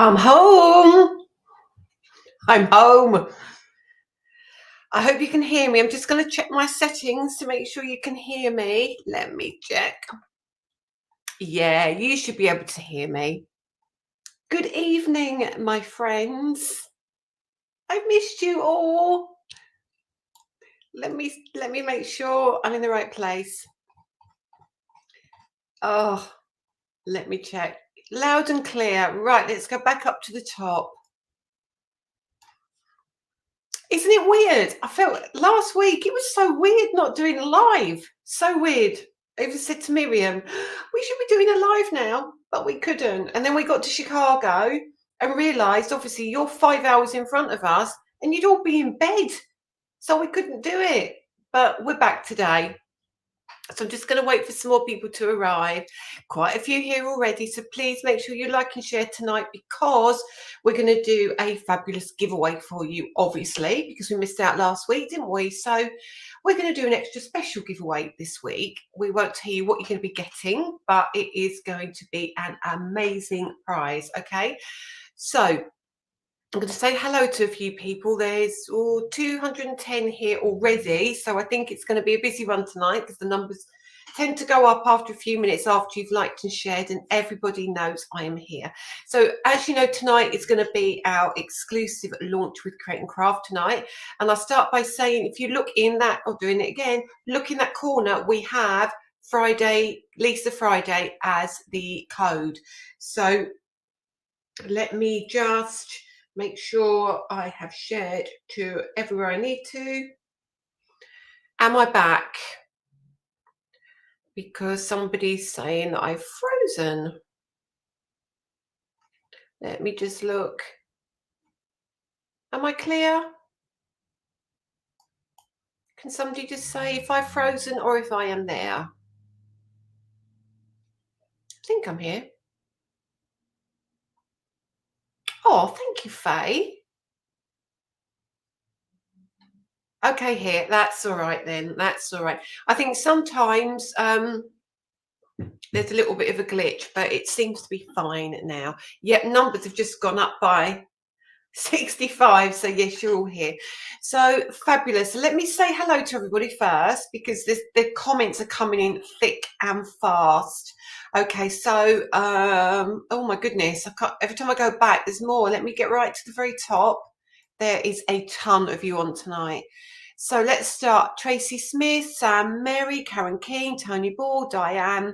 I'm home. I'm home. I hope you can hear me. I'm just going to check my settings to make sure you can hear me. Let me check. Yeah, you should be able to hear me. Good evening, my friends. I missed you all. Let me make sure I'm in the right place. Oh, let me check. Loud and clear. Right, let's go back up to the top. Isn't it weird? I felt last week it was so weird not doing a live. So weird. I even said to Miriam, we should be doing a live now, but we couldn't. And then we got to Chicago and realised, obviously, you're 5 hours in front of us and you'd all be in bed. So we couldn't do it. But we're back today. So I'm just going to wait for some more people to arrive. Quite a few here already. So please make sure you like and share tonight, because we're going to do a fabulous giveaway for you, obviously, because we missed out last week, didn't we? So we're going to do an extra special giveaway this week. We won't tell you what you're going to be getting, but it is going to be an amazing prize. Okay. So I'm going to say hello to a few people. There's 210 here already, so I think it's going to be a busy one tonight, because the numbers tend to go up after a few minutes after you've liked and shared, and everybody knows I am here. So as you know, tonight is going to be our exclusive launch with Create and Craft tonight. And I'll start by saying, if you look in that, or doing it again, look in that corner, we have Friday, Lisa Friday as the code. So let me just make sure I have shared to everywhere I need to. Am I back? Because somebody's saying that I've frozen. Let me just look. Am I clear? Can somebody just say if I've frozen or if I am there? I think I'm here. Oh, thank you, Faye. Okay, here. That's all right then. That's all right. I think sometimes there's a little bit of a glitch, but it seems to be fine now. Yep, numbers have just gone up by 65. So yes, you're all here. So fabulous. Let me say hello to everybody first, because the comments are coming in thick and fast. Okay, so oh my goodness, every time I go back there's more. Let me get right to the very top. There is a ton of you on tonight. So let's start. Tracy Smith, Sam, Mary, Karen Keane, Tony Ball, Diane,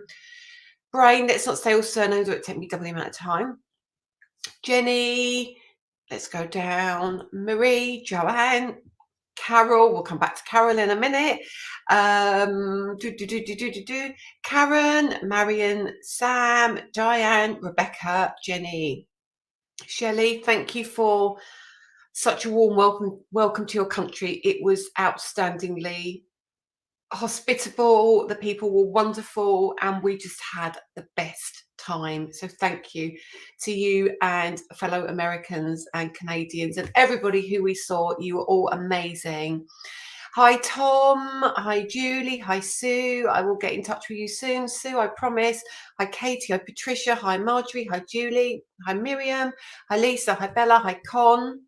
Brain. Let's not say all surnames, or it take me double the amount of time. Jenny, let's go down. Marie, Joanne, Carol. We'll come back to Carol in a minute. Karen, Marion, Sam, Diane, Rebecca, Jenny, Shelley. Thank you for such a warm welcome to your country. It was outstandingly hospitable. The people were wonderful, and we just had the best time. So thank you to you and fellow Americans and Canadians and everybody who we saw. You were all amazing. Hi Tom, hi Julie, hi Sue. I will get in touch with you soon, Sue, I promise. Hi Katie, hi Patricia, hi Marjorie, hi Julie, hi Miriam, hi Lisa, hi Bella, hi Con,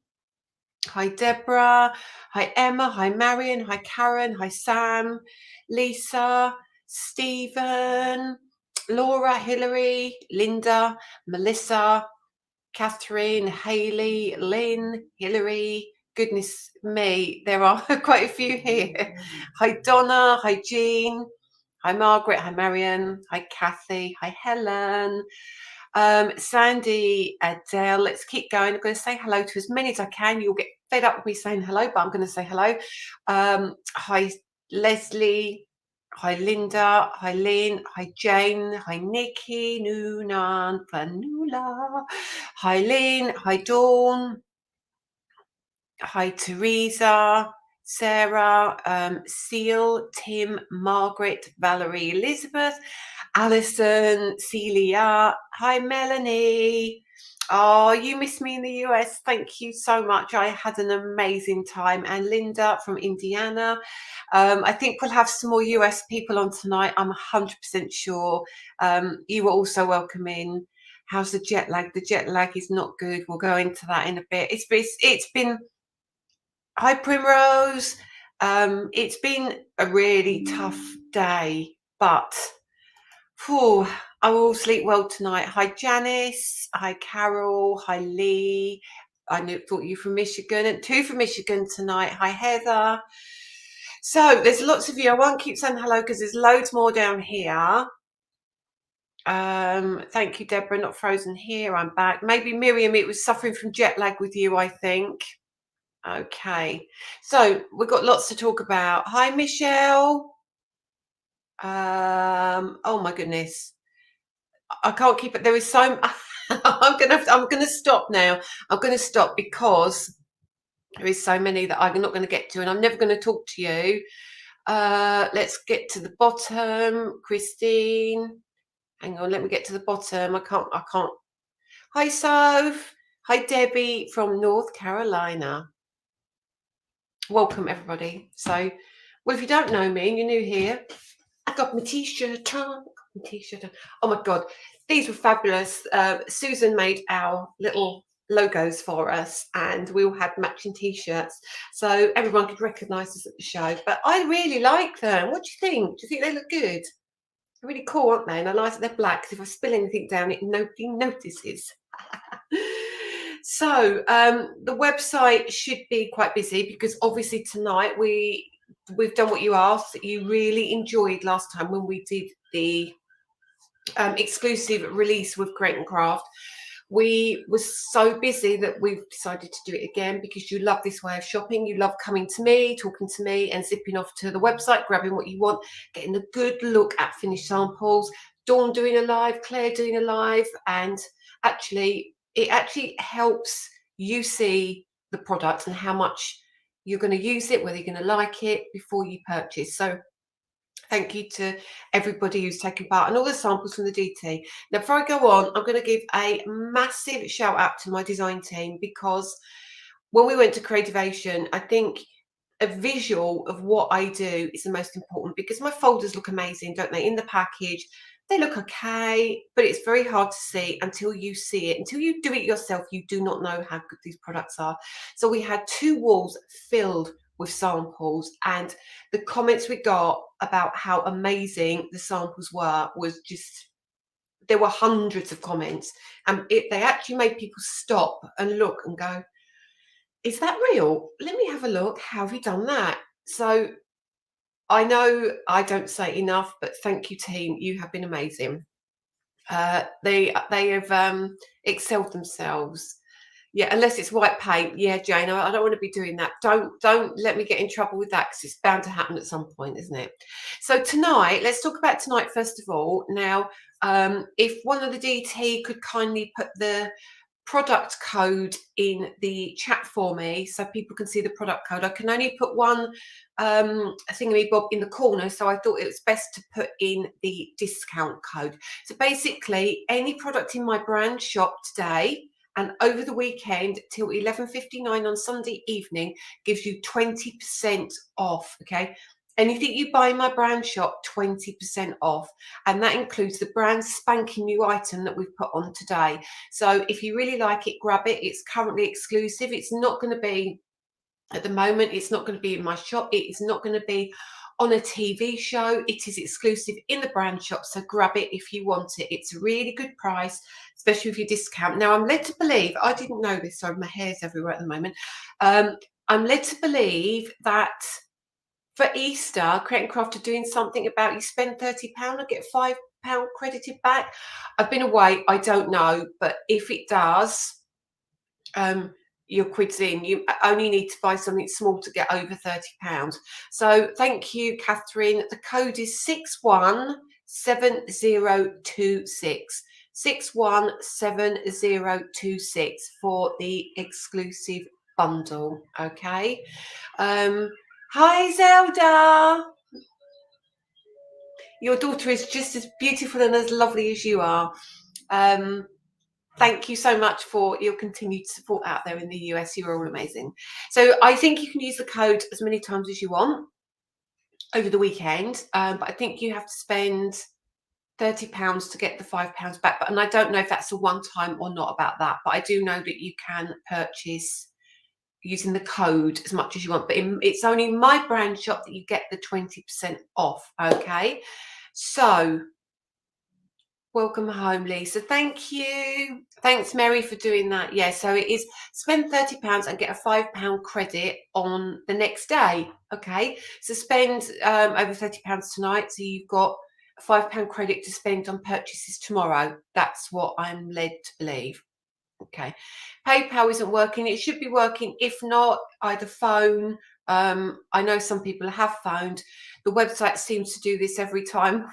hi Deborah, hi Emma, hi Marion, hi Karen, hi Sam, Lisa, Stephen, Laura, Hilary, Linda, Melissa, Catherine, Haley, Lynn, Hilary. Goodness me, there are quite a few here. Hi Donna, hi Jean, hi Margaret, hi Marion, hi Kathy, hi Helen, Sandy, Adele. Let's keep going. I'm going to say hello to as many as I can. You'll get fed up with me saying hello, but I'm going to say hello. Hi Leslie, hi Linda, hi Lynn, hi Jane, hi Nikki, Noonan, Fanula, hi Lynn, hi Dawn, hi Teresa, Sarah, Seal, Tim, Margaret, Valerie, Elizabeth, Alison, Celia, hi Melanie. Oh, you missed me in the US. Thank you so much. I had an amazing time. And Linda from Indiana. I think we'll have some more US people on tonight. I'm 100% sure. You were also welcome in. How's the jet lag? The jet lag is not good. We'll go into that in a bit. It's been, hi Primrose. It's been a really tough day, but phew, I will sleep well tonight. Hi Janice. Hi Carol. Hi Lee. Thought you from Michigan, and 2 from Michigan tonight. Hi Heather. So there's lots of you. I won't keep saying hello because there's loads more down here. Thank you, Deborah. Not frozen here. I'm back. Maybe Miriam, it was suffering from jet lag with you, I think. Okay. So we've got lots to talk about. Hi, Michelle. Oh my goodness. I can't keep it. There is so I'm gonna stop now. I'm gonna stop because there is so many that I'm not going to get to, and I'm never going to talk to you. Let's get to the bottom. Christine, hang on, let me get to the bottom. I can't. Hi, Soph. Hi, Debbie from North Carolina. Welcome, everybody. So, well, if you don't know me and you're new here, I got my t-shirt on. Oh my God, these were fabulous. Susan made our little logos for us, and we all had matching t-shirts, so everyone could recognise us at the show. But I really like them. What do you think? Do you think they look good? They're really cool, aren't they? And I like that they're black, because if I spill anything down it, nobody notices. So the website should be quite busy, because obviously tonight we've done what you asked, that you really enjoyed last time when we did the exclusive release with Create and Craft. We were so busy that we've decided to do it again, because you love this way of shopping. You love coming to me, talking to me, and zipping off to the website, grabbing what you want, getting a good look at finished samples. Dawn doing a live, Claire doing a live, and it actually helps you see the product and how much you're going to use it, whether you're going to like it before you purchase. So thank you to everybody who's taken part and all the samples from the DT. Now, before I go on, I'm going to give a massive shout out to my design team, because when we went to Creativation, I think a visual of what I do is the most important, because my folders look amazing, don't they? In the package, they look okay, but it's very hard to see until you see it. Until you do it yourself, you do not know how good these products are. So we had 2 walls filled with samples, and the comments we got about how amazing the samples were was just, there were hundreds of comments, and they actually made people stop and look and go, is that real? Let me have a look. How have you done that? So I know I don't say enough, but thank you, team. You have been amazing. They have excelled themselves. Yeah, unless it's white paint. Yeah, Jane, I don't want to be doing that. Don't let me get in trouble with that, because it's bound to happen at some point, isn't it? So tonight, let's talk about tonight first of all. Now, if one of the DT could kindly put the product code in the chat for me, so people can see the product code. I can only put one thingamabob in the corner, so I thought it was best to put in the discount code. So basically, any product in my brand shop today and over the weekend till 11:59 on Sunday evening gives you 20% off. Okay, anything you buy in my brand shop, 20% off, and that includes the brand spanking new item that we've put on today. So if you really like it, grab it. It's currently exclusive. It's not going to be, at the moment, it's not going to be in my shop. It is not going to be on a TV show. It is exclusive in the brand shop, so grab it if you want it. It's a really good price, especially with your discount. Now, I'm led to believe, I didn't know this, so my hair's everywhere at the moment. I'm led to believe that for Easter, Create and Craft are doing something about you spend £30 and get £5 credited back. I've been away, I don't know, but if it does, your quid's in. You only need to buy something small to get over £30. So thank you, Catherine. The code is 617026. 617026 for the exclusive bundle. Okay. Hi, Zelda. Your daughter is just as beautiful and as lovely as you are. Thank you so much for your continued support out there in the US. You're all amazing. So I think you can use the code as many times as you want over the weekend, but I think you have to spend £30 to get the £5 back. And I don't know if that's a one-time or not about that, but I do know that you can purchase using the code as much as you want, but it's only my brand shop that you get the 20% off. Okay, so welcome home, Lisa. Thank you. Thanks, Mary, for doing that. Yeah, so it is spend £30 and get a £5 credit on the next day. Okay, so spend over £30 tonight, so you've got a £5 credit to spend on purchases tomorrow. That's what I'm led to believe. Okay, PayPal isn't working. It should be working. If not, either phone. I know some people have phoned. The website seems to do this every time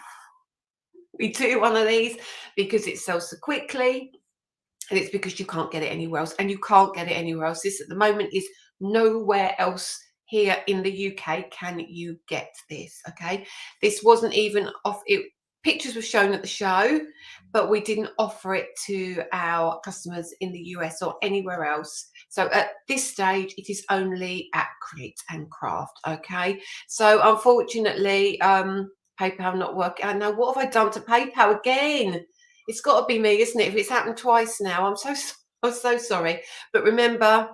we do one of these because it sells so quickly, and it's because you can't get it anywhere else, and you can't get it anywhere else. This at the moment is nowhere else here in the UK can you get this. Okay, this wasn't even off it. Pictures were shown at the show, but we didn't offer it to our customers in the US or anywhere else. So at this stage, it is only at Create and Craft. Okay, so unfortunately, PayPal not working. I know, what have I done to PayPal again? It's got to be me, isn't it? If it's happened twice now, I'm so sorry. But remember,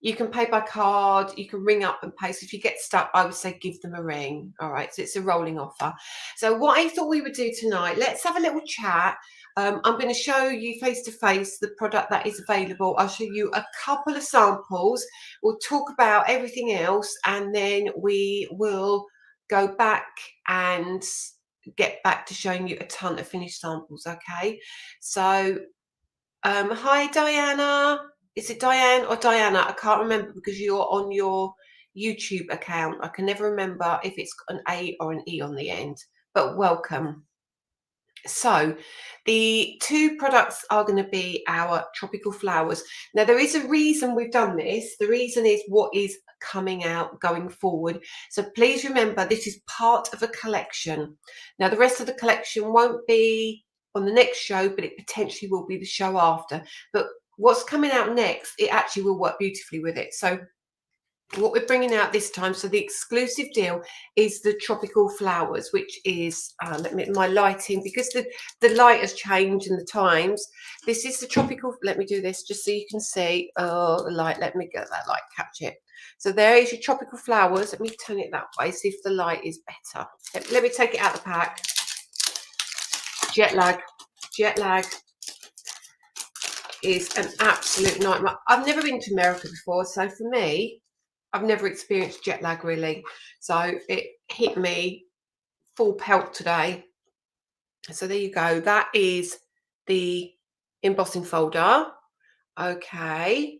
you can pay by card, you can ring up and pay. So if you get stuck, I would say give them a ring. All right, so it's a rolling offer. So what I thought we would do tonight, let's have a little chat. I'm going to show you face to face the product that is available. I'll show you a couple of samples. We'll talk about everything else, and then we will go back and get back to showing you a ton of finished samples. Okay, so hi Diana. Is it Diane or Diana? I can't remember because you're on your YouTube account. I can never remember if it's got an A or an E on the end, but welcome. So the two products are going to be our tropical flowers. Now, there is a reason we've done this. The reason is what is coming out going forward. So please remember, this is part of a collection. Now, the rest of the collection won't be on the next show, but it potentially will be the show after. But what's coming out next, it actually will work beautifully with it. So what we're bringing out this time, so the exclusive deal is the tropical flowers, which is my lighting, because the light has changed in the times. This is the tropical. Let me do this just so you can see. Oh, the light. Let me get that light, catch it. So there is your tropical flowers. Let me turn it that way, see if the light is better. Let me take it out of the pack. Jet lag is an absolute nightmare. I've never been to America before, so for me, I've never experienced jet lag really. So it hit me full pelt today. So there you go. That is the embossing folder. Okay.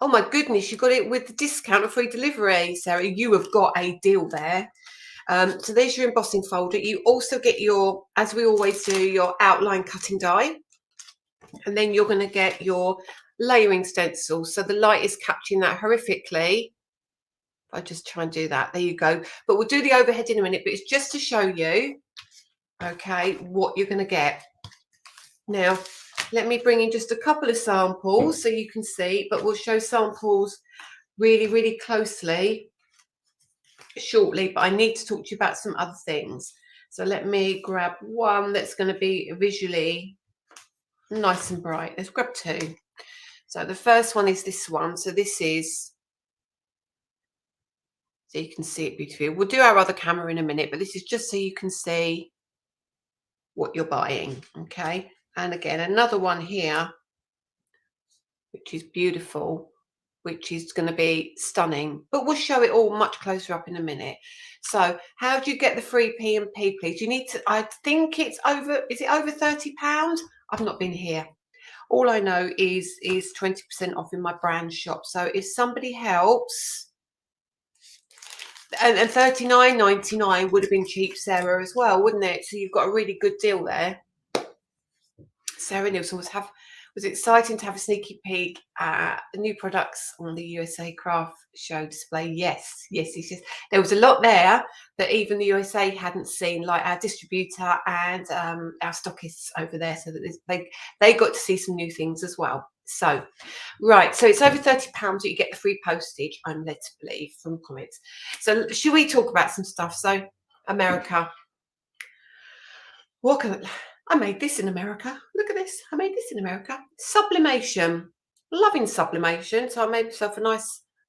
Oh my goodness, you got it with the discount of free delivery, Sarah. You have got a deal there. So there's your embossing folder. You also get your, as we always do, your outline cutting die. And then you're going to get your layering stencil. So the light is capturing that horrifically. I just try and do that. There you go. But we'll do the overhead in a minute, but it's just to show you, okay, what you're going to get. Now, let me bring in just a couple of samples so you can see, but we'll show samples really, really closely shortly, but I need to talk to you about some other things. So let me grab one that's going to be visually nice and bright. Let's grab two. So the first one is this one. So this is, so you can see it beautifully. We'll do our other camera in a minute, but this is just so you can see what you're buying. Okay. And again, another one here, which is beautiful, which is going to be stunning, but we'll show it all much closer up in a minute. So how do you get the free P&P, please? You need to, I think it's over, is it over £30? I've not been here. All I know is 20% off in my brand shop. So if somebody helps, and $39.99 would have been cheap, Sarah, as well, wouldn't it? So you've got a really good deal there. Sarah Nielsen was exciting to have a sneaky peek at the new products on the USA Craft Show display. Yes. There was a lot there that even the USA hadn't seen, like our distributor and our stockists over there, so that they got to see some new things as well. So, right, so it's over £30 that you get the free postage, I'm led to believe, from comments. So should we talk about some stuff? So America. What can I made this in America. Look at this. I made this in America. Sublimation. Loving sublimation. So I made myself a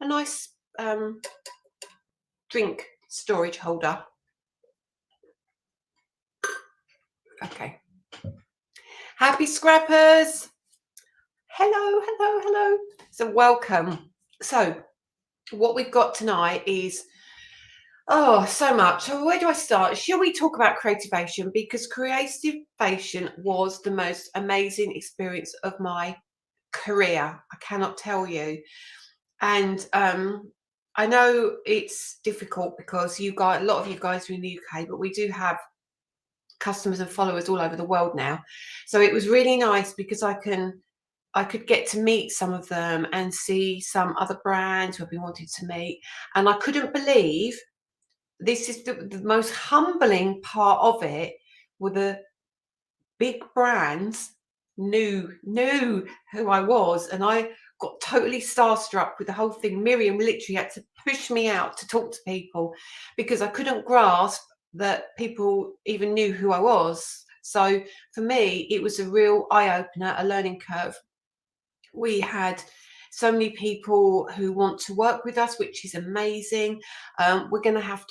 nice drink storage holder. Okay. Happy scrappers. Hello, hello, hello. So welcome. So what we've got tonight is so much. So where do I start? Shall we talk about Creativation? Because Creativation was the most amazing experience of my career. I cannot tell you. And I know it's difficult because a lot of you guys are in the UK, but we do have customers and followers all over the world now. So it was really nice because I could get to meet some of them and see some other brands who I've been wanting to meet. And I couldn't believe, this is the most humbling part of it, were the big brands knew who I was, and I got totally starstruck with the whole thing. Miriam literally had to push me out to talk to people because I couldn't grasp that people even knew who I was. So for me, it was a real eye-opener, a learning curve. We had so many people who want to work with us, which is amazing. We're going to have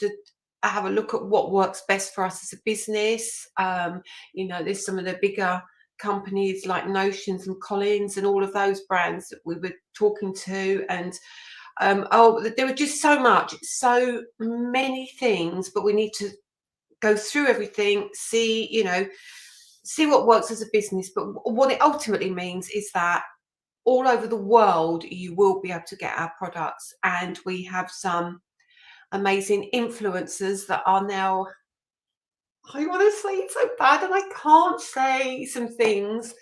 a look at what works best for us as a business. There's some of the bigger companies like Notions and Collins and all of those brands that we were talking to, and there were just so many things, but we need to go through everything, see what works as a business. But what it ultimately means is that all over the world you will be able to get our products, and we have some amazing influencers that are now, I want to say it so bad and I can't say some things,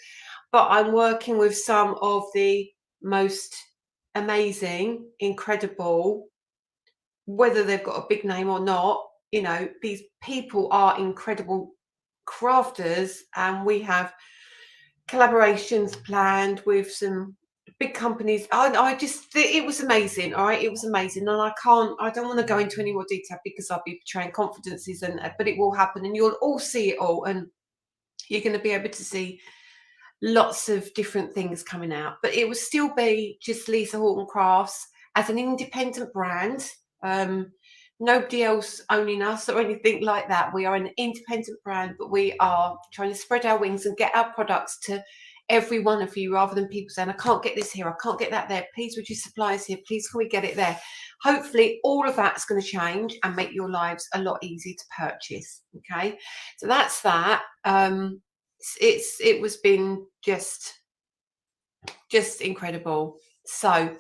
but I'm working with some of the most amazing, incredible, whether they've got a big name or not, these people are incredible crafters, and we have collaborations planned with some big companies. It was amazing. All right, it was amazing, and I don't want to go into any more detail because I'll be betraying confidences, but it will happen, and you'll all see it all, and you're going to be able to see lots of different things coming out. But it will still be just Lisa Horton Crafts as an independent brand. Nobody else owning us or anything like that. We are an independent brand, but we are trying to spread our wings and get our products to every one of you, rather than people saying, I can't get this here, I can't get that there, please would you supply us here, please can we get it there. Hopefully all of that's going to change and make your lives a lot easier to purchase. Okay, so that's that. It was been just incredible. So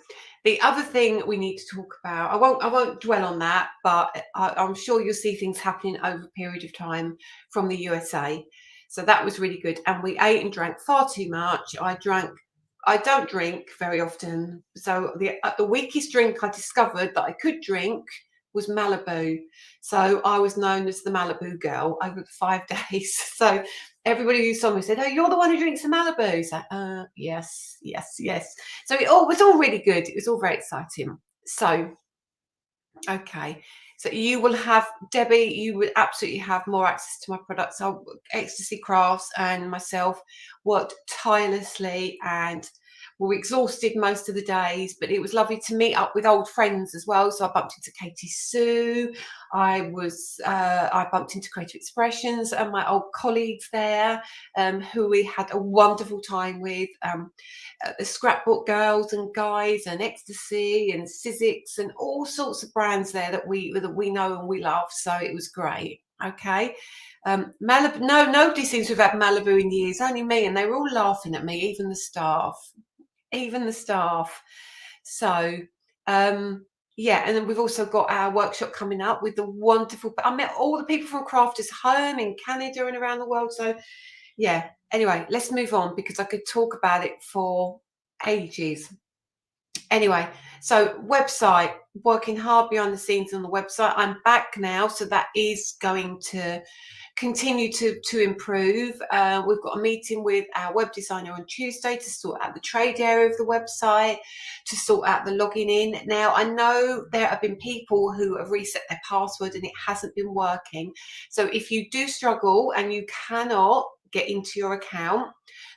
the other thing we need to talk about, I won't dwell on that, but I'm sure you'll see things happening over a period of time from the USA. So that was really good. And we ate and drank far too much. I don't drink very often. So the weakest drink I discovered that I could drink was Malibu. So I was known as the Malibu girl over the 5 days. So everybody who saw me said, oh, you're the one who drinks the Malibu. So yes. So it was all really good. It was all very exciting. So, okay. So you will have, Debbie, you would absolutely have more access to my products. Ecstasy Crafts and myself worked tirelessly, and we were exhausted most of the days, but it was lovely to meet up with old friends as well. So I bumped into Katie Sue. I bumped into Creative Expressions and my old colleagues there, who we had a wonderful time with. The Scrapbook girls and guys and Ecstasy and Sizzix and all sorts of brands there that we know and we love. So it was great. Okay. Malibu, nobody seems to have had Malibu in years, only me, and they were all laughing at me, even the staff. So yeah, and then we've also got our workshop coming up with the wonderful, I met all the people from Crafters Home in Canada and around the world. So yeah, anyway, let's move on because I could talk about it for ages. Anyway, so website, working hard behind the scenes on the website. I'm back now, so that is going to continue to improve. We've got a meeting with our web designer on Tuesday to sort out the trade area of the website, to sort out the logging in. Now, I know there have been people who have reset their password and it hasn't been working. So if you do struggle and you cannot get into your account,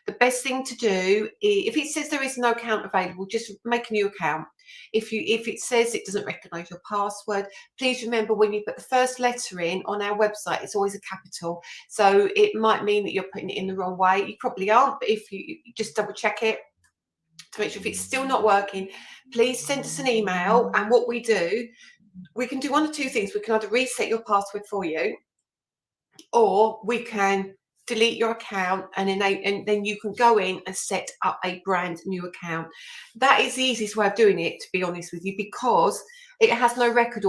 the best thing to do, if it says there is no account available, just make a new account. If it says it doesn't recognize your password, please remember when you put the first letter in on our website, it's always a capital. So it might mean that you're putting it in the wrong way. You probably aren't, but if you just double check it to make sure if it's still not working, please send us an email. And what we do, we can do one of two things. We can either reset your password for you, or we can delete your account and then you can go in and set up a brand new account. That is the easiest way of doing it, to be honest with you, because it has no record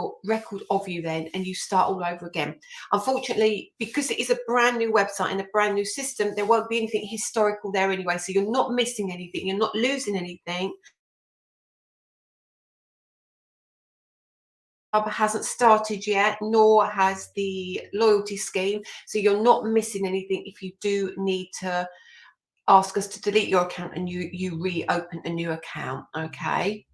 of you then, and you start all over again. Unfortunately, because it is a brand new website and a brand new system, there won't be anything historical there anyway, so you're not missing anything, you're not losing anything. Hasn't started yet, nor has the loyalty scheme, so you're not missing anything if you do need to ask us to delete your account and you reopen a new account. Okay.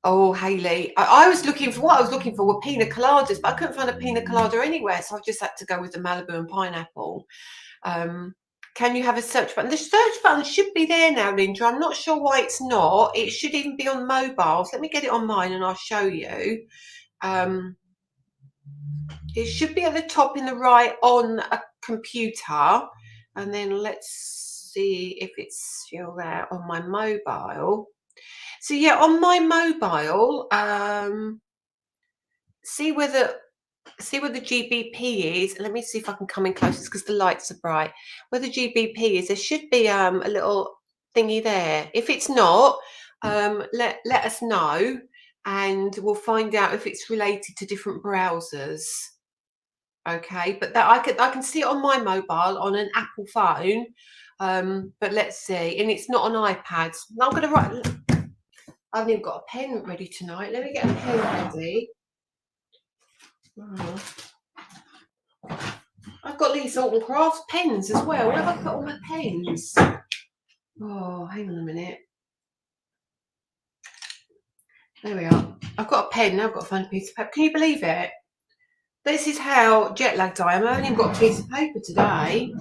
Oh, Hayley, I was looking for, what I was looking for were pina coladas, but I couldn't find a pina colada anywhere, so I've just had to go with the Malibu and pineapple. Can you have a search button? The search button should be there now, Linda. I'm not sure why it's not. It should even be on mobiles. Let me get it on mine and I'll show you. It should be at the top in the right on a computer. And then let's see if it's still there on my mobile. So yeah, on my mobile, see where the GBP is. Let me see if I can come in closer because the lights are bright. Where the GBP is, there should be a little thingy there. If it's not, let us know and we'll find out if it's related to different browsers. Okay, but that I can see it on my mobile on an Apple phone. But let's see, and it's not on iPads. I'm going to write. I haven't even got a pen ready tonight. Let me get a pen ready. I've got these Horton Crafts pens as well. Where have I put all my pens? Oh, hang on a minute. There we are. I've got a pen. Now I've got to find a piece of paper. Can you believe it? This is how jet lagged I am. I only got a piece of paper today.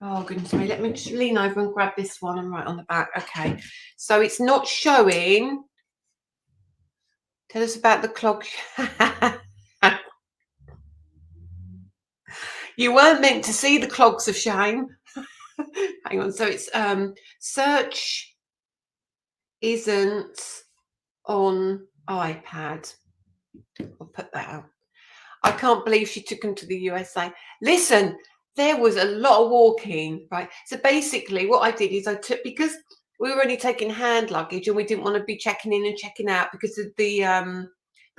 Oh, goodness me. Let me just lean over and grab this one and write on the back. Okay. So it's not showing. Tell us about the clog. You weren't meant to see the clogs of shame. Hang on. So it's search isn't on iPad. I'll put that out. I can't believe she took him to the USA. Listen, there was a lot of walking, right? So basically what I did is I took, because we were only taking hand luggage and we didn't want to be checking in and checking out because of the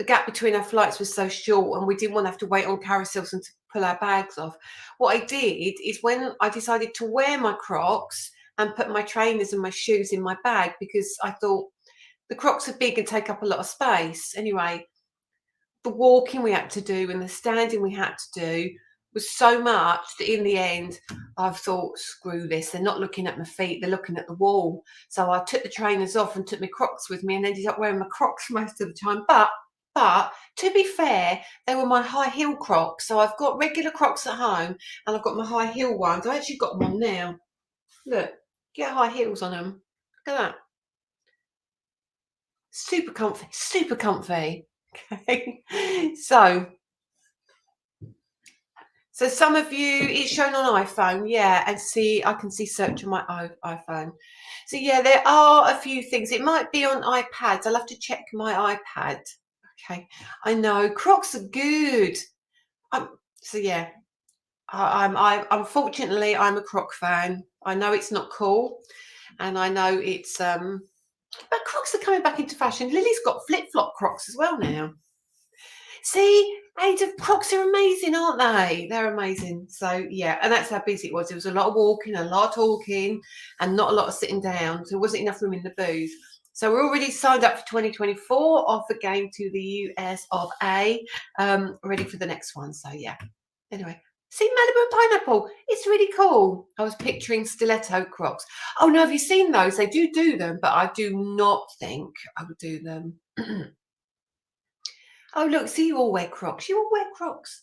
gap between our flights was so short and we didn't want to have to wait on carousels and to pull our bags off. What I did is when I decided to wear my Crocs and put my trainers and my shoes in my bag, because I thought the Crocs are big and take up a lot of space. Anyway, the walking we had to do and the standing we had to do was so much that in the end I've thought, screw this, they're not looking at my feet, they're looking at the wall. So I took the trainers off and took my Crocs with me and ended up wearing my Crocs most of the time. But to be fair, they were my high heel Crocs. So I've got regular Crocs at home and I've got my high heel ones. I actually got them on now. Look, get high heels on them. Look at that. Super comfy, super comfy. Okay, so some of you, it's shown on iPhone, yeah, and see, I can see search on my iPhone. So yeah, there are a few things. It might be on iPads. I'll have to check my iPad. Okay, I know Crocs are good. So yeah, unfortunately I'm a Croc fan. I know it's not cool, and I know it's but Crocs are coming back into fashion. Lily's got flip-flop Crocs as well now. See, Ada Crocs are amazing, aren't they? They're amazing. So yeah, and that's how busy it was. There was a lot of walking, a lot of talking, and not a lot of sitting down. So there wasn't enough room in the booth. So we're already signed up for 2024, off again to the US of A, ready for the next one. So yeah. Anyway, see Malibu and Pineapple. It's really cool. I was picturing stiletto Crocs. Oh no, have you seen those? They do them, but I do not think I would do them. Oh look, see, you all wear Crocs. You all wear Crocs.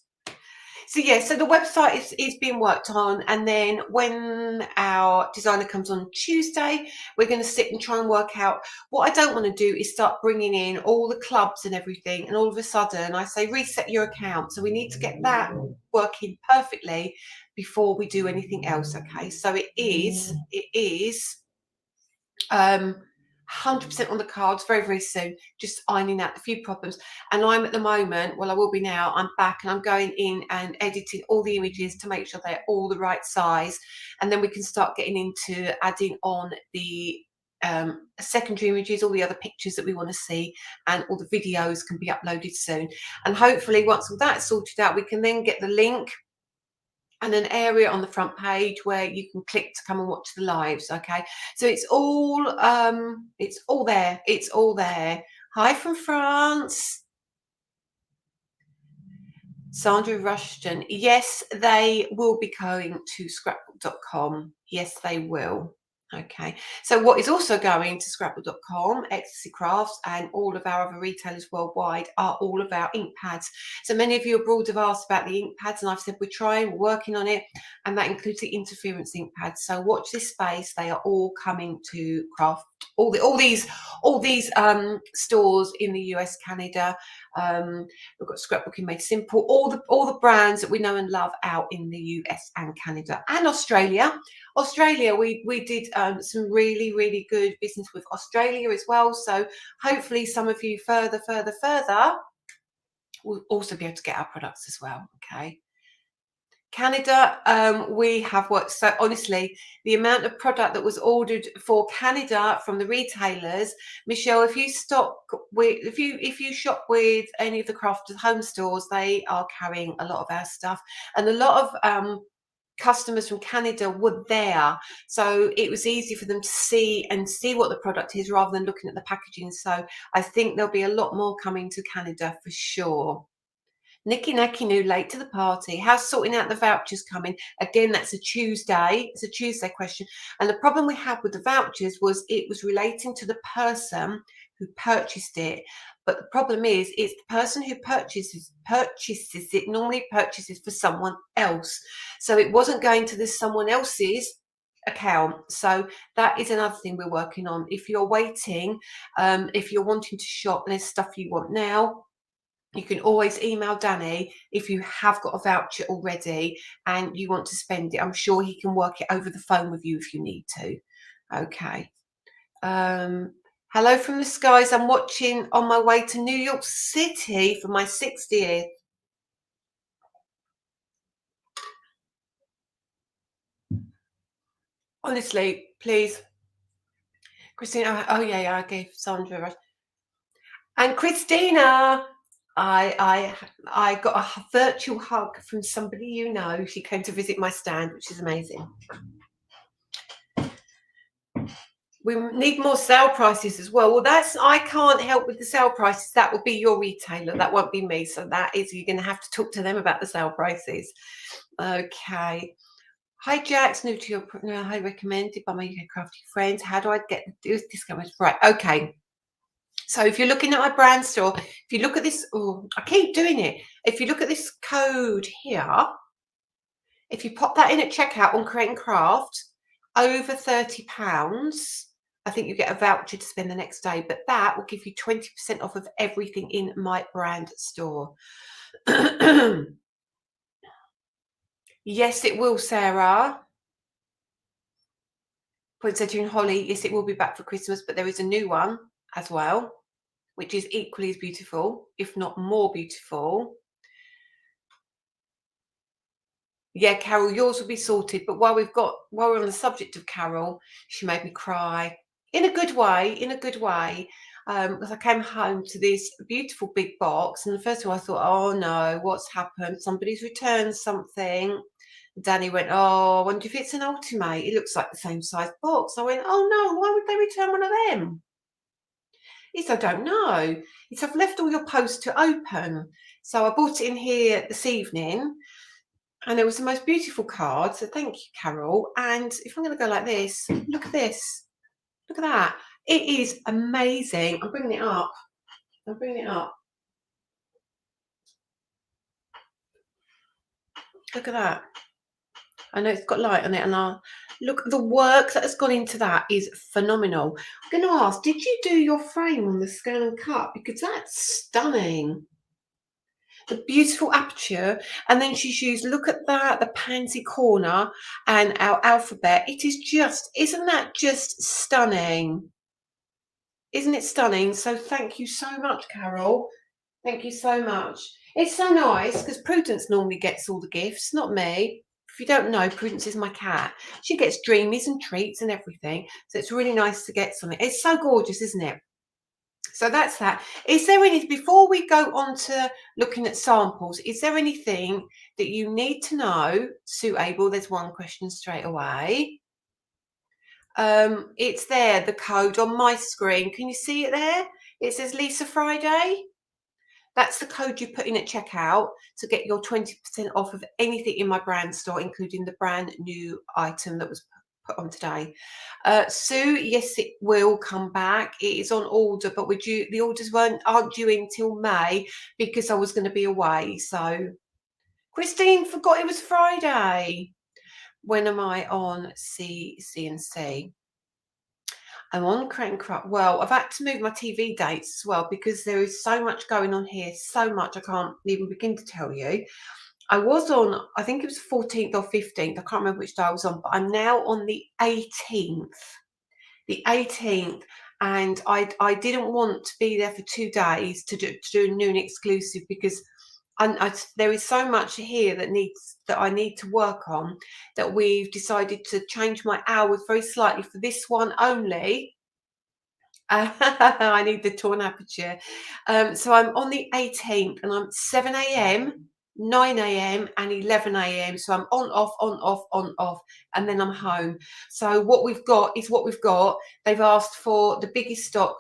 So yeah, so the website is being worked on, and then when our designer comes on Tuesday, we're going to sit and try and work out what I don't want to do is start bringing in all the clubs and everything, and all of a sudden I say reset your account. So we need to get that working perfectly before we do anything else. Okay, so it is 100% on the cards very, very soon, just ironing out a few problems. And I'm at the moment, well, I will be now, I'm back and I'm going in and editing all the images to make sure they're all the right size. And then we can start getting into adding on the secondary images, all the other pictures that we want to see, and all the videos can be uploaded soon. And hopefully once all that's sorted out, we can then get the link and an area on the front page where you can click to come and watch the lives. Okay, so it's all there. It's all there. Hi from France, Sandra Rushton. Yes, they will be going to scrapbook.com. Yes, they will. Okay, so what is also going to scrapbook.com, Ecstasy Crafts, and all of our other retailers worldwide are all of our ink pads. So many of you abroad have asked about the ink pads, and I've said we're trying, we're working on it, and that includes the interference ink pads. So watch this space; they are all coming to craft. All these stores in the US, Canada. We've got Scrapbooking Made Simple. All the brands that we know and love out in the US and Canada and Australia. Australia, we did some really, really good business with Australia as well. So hopefully some of you further will also be able to get our products as well. Okay. Canada, we have worked, so honestly, the amount of product that was ordered for Canada from the retailers, Michelle, if you shop with any of the craft home stores, they are carrying a lot of our stuff, and a lot of customers from Canada were there, so it was easy for them to see what the product is rather than looking at the packaging. So I think there'll be a lot more coming to Canada for sure. Nicky Nacky New, late to the party. How's sorting out the vouchers coming? Again, that's a Tuesday. It's a Tuesday question. And the problem we had with the vouchers was it was relating to the person who purchased it. But the problem is, it's the person who purchases it normally purchases for someone else. So it wasn't going to this someone else's account. So that is another thing we're working on. If you're waiting, if you're wanting to shop and there's stuff you want now, you can always email Danny if you have got a voucher already and you want to spend it. I'm sure he can work it over the phone with you if you need to. Okay. Hello from the skies. I'm watching on my way to New York City for my 60th. Honestly, please. Christina, oh yeah, I gave Sandra. And Christina, I got a virtual hug from somebody you know. She came to visit my stand, which is amazing. We need more sale prices as well. Well, I can't help with the sale prices. That will be your retailer. That won't be me. So you're going to have to talk to them about the sale prices. Okay. Hi, Jax. New to your highly recommended by my UK crafty friends. How do I get this discount? Right. Okay. So if you're looking at my brand store, if you look at this, I keep doing it. If you look at this code here, if you pop that in at checkout on Create and Craft, over £30, I think you get a voucher to spend the next day, but that will give you 20% off of everything in my brand store. Yes, it will, Sarah. Poinsettia Holly, yes, it will be back for Christmas, but there is a new one as well, which is equally as beautiful, if not more beautiful. Yeah, Carol, yours will be sorted. But while we're on the subject of Carol, she made me cry in a good way. In a good way. because I came home to this beautiful big box, and the first of all I thought, oh no, what's happened? Somebody's returned something. Danny went, oh, I wonder if it's an Ultimate. It looks like the same size box. I went, oh no, why would they return one of them? He said, I don't know. He said, I've left all your posts to open. So I bought it in here this evening, and it was the most beautiful card. So thank you, Carol. And if I'm going to go like this, look at this. Look at that. It is amazing. I'm bringing it up. I'm bringing it up. Look at that. I know it's got light on it, and I'll look, the work that has gone into that is phenomenal. I'm going to ask, did you do your frame on the scale and cut? Because that's stunning. The beautiful aperture, and then she's used, look at that, the pansy corner and our alphabet. It is just, isn't that just stunning? Isn't it stunning? So thank you so much, Carol. Thank you so much. It's so nice because Prudence normally gets all the gifts, not me. If you don't know, Prudence is my cat. She gets dreamies and treats and everything. So it's really nice to get something. It's so gorgeous, isn't it? So that's that. Is there anything, before we go on to looking at samples, is there anything that you need to know, Sue Abel? There's one question straight away. It's there, the code on my screen. Can you see it there? It says Lisa Friday. That's the code you put in at checkout to get your 20% off of anything in my brand store, including the brand new item that was put on today. Sue, yes, it will come back. It is on order, but the orders aren't due until May because I was going to be away. So Christine forgot it was Friday. When am I on CNC? I'm on Create Craft. Well, I've had to move my TV dates as well because there is so much going on here, so much I can't even begin to tell you. I was on, I think it was 14th or 15th. I can't remember which day I was on, but I'm now on the 18th. The 18th. And I didn't want to be there for 2 days to do a new and exclusive because there is so much here that I need to work on, that we've decided to change my hours very slightly for this one only. I need the torn aperture. So I'm on the 18th, and I'm 7 a.m., 9 a.m. and 11 a.m. So I'm on, off, on, off, on, off, and then I'm home. So what we've got is what we've got. They've asked for the biggest stock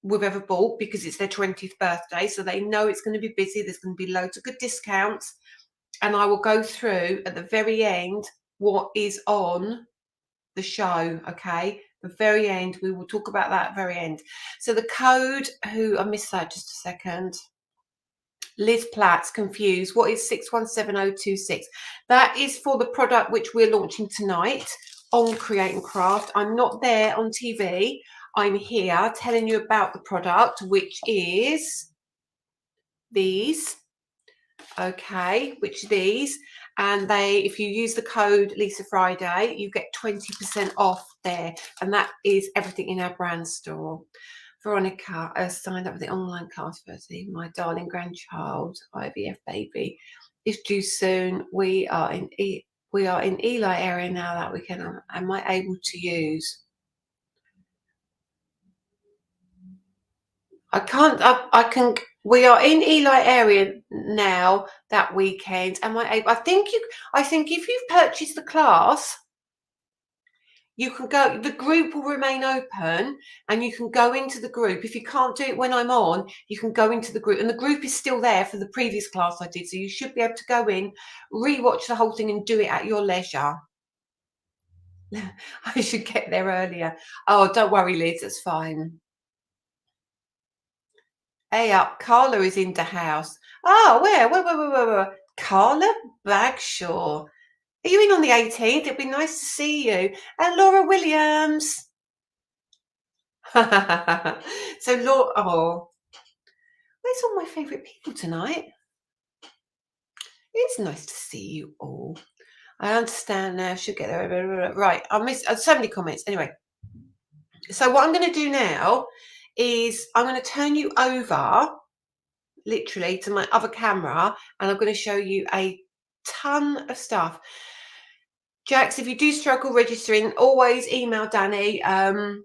we've ever bought because it's their 20th birthday. So they know it's going to be busy. There's going to be loads of good discounts. And I will go through at the very end what is on the show, okay? The very end, we will talk about that very end. So the code, I missed that just a second. Liz Platt's confused. What is 617026? That is for the product which we're launching tonight on Create and Craft. I'm not there on TV. I'm here telling you about the product, which is these. Okay, which these, and if you use the code Lisa Friday, you get 20% off there, and that is everything in our brand store. Veronica signed up with the online class firstly. My darling grandchild, IVF baby, is due soon. We are in Eli area now that weekend. Am I able to use? I can't. I can. We are in Eli area now that weekend. Am I able? I think if you've purchased the class, you can go. The group will remain open, and you can go into the group. If you can't do it when I'm on, you can go into the group, and the group is still there for the previous class I did. So you should be able to go in, rewatch the whole thing, and do it at your leisure. I should get there earlier. Oh, don't worry, Liz. That's fine. Hey up, Carla is in the house. Oh, where? Carla Bagshaw. Are you in on the 18th? It'd be nice to see you. And Laura Williams. So Laura, where's all my favourite people tonight? It's nice to see you all. I understand now. Should get there. Right, I missed so many comments. Anyway, so what I'm going to do now is I'm going to turn you over literally to my other camera, and I'm going to show you a ton of stuff. Jax, if you do struggle registering, always email Danny, and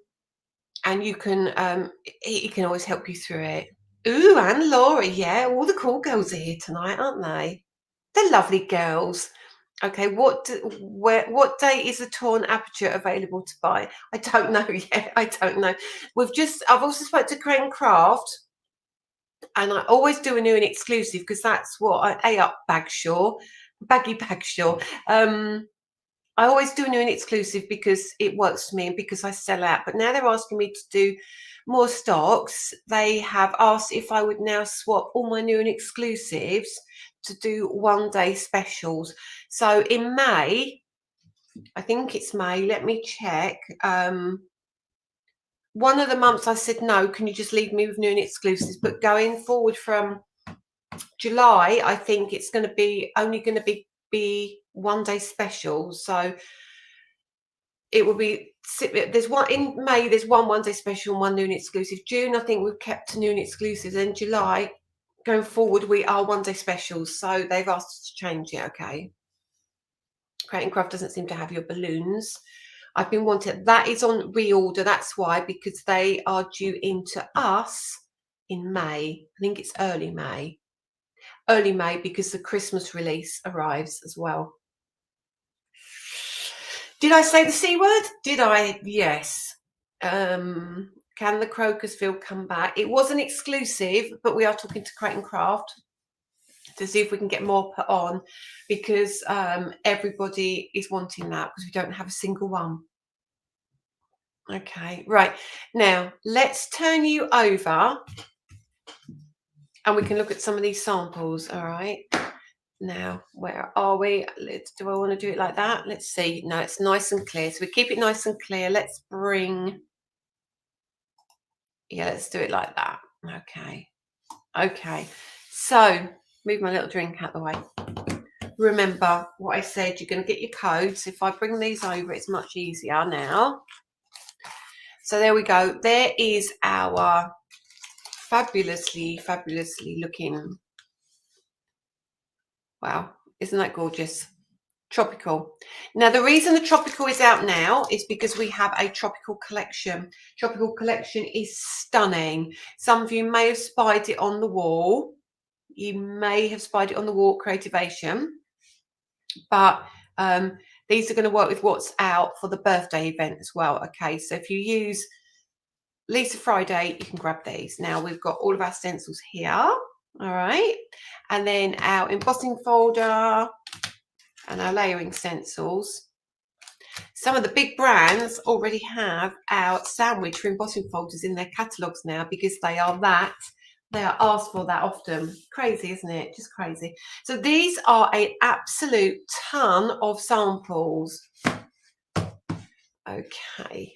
and you can he can always help you through it. Ooh, and Laura, yeah, all the cool girls are here tonight, aren't they? They're lovely girls. Okay, what date is the torn aperture available to buy? I don't know yet. I don't know. I've also spoke to Crane Craft, and I always do a new and exclusive because that's what I up baggy Bagshaw. I always do a new and exclusive because it works for me and because I sell out. But now they're asking me to do more stocks. They have asked if I would now swap all my new and exclusives to do 1-day specials. So in May, I think it's May, let me check. One of the months I said, no, can you just leave me with new and exclusives? But going forward from July, I think it's going to be only going to be 1-day specials. So it will be, there's one in May, there's one day special and one new and exclusive. June, I think we've kept new and exclusives. And July, going forward, we are 1-day specials. So they've asked us to change it. Okay. Creating Craft doesn't seem to have your balloons. I've been wanting, that is on reorder. That's why, because they are due into us in May. I think it's early May because the Christmas release arrives as well. Did I say the C word? Did I? Yes. Can the Crocusville come back? It was an exclusive, but we are talking to Creating Craft to see if we can get more put on, because everybody is wanting that because we don't have a single one. Okay, right. Now, let's turn you over and we can look at some of these samples, all right? Now, where are we? Do I want to do it like that? Let's see. No, it's nice and clear. So we keep it nice and clear. Let's bring... Yeah, let's do it like that. Okay. So, move my little drink out the way. Remember what I said, you're going to get your codes. If I bring these over, it's much easier now. So there we go. There is our fabulously looking... Wow, isn't that gorgeous? Tropical. Now, the reason the tropical is out now is because we have a tropical collection. Tropical collection is stunning. Some of you may have spied it on the wall. You may have spied it on the wall, Creativation. But these are going to work with what's out for the birthday event as well. Okay, so if you use Lisa Friday, you can grab these. Now, we've got all of our stencils here. All right. And then our embossing folder and our layering stencils. Some of the big brands already have our sandwich for embossing folders in their catalogues now, because they are asked for that often. Crazy, isn't it? Just crazy. So these are an absolute ton of samples. Okay,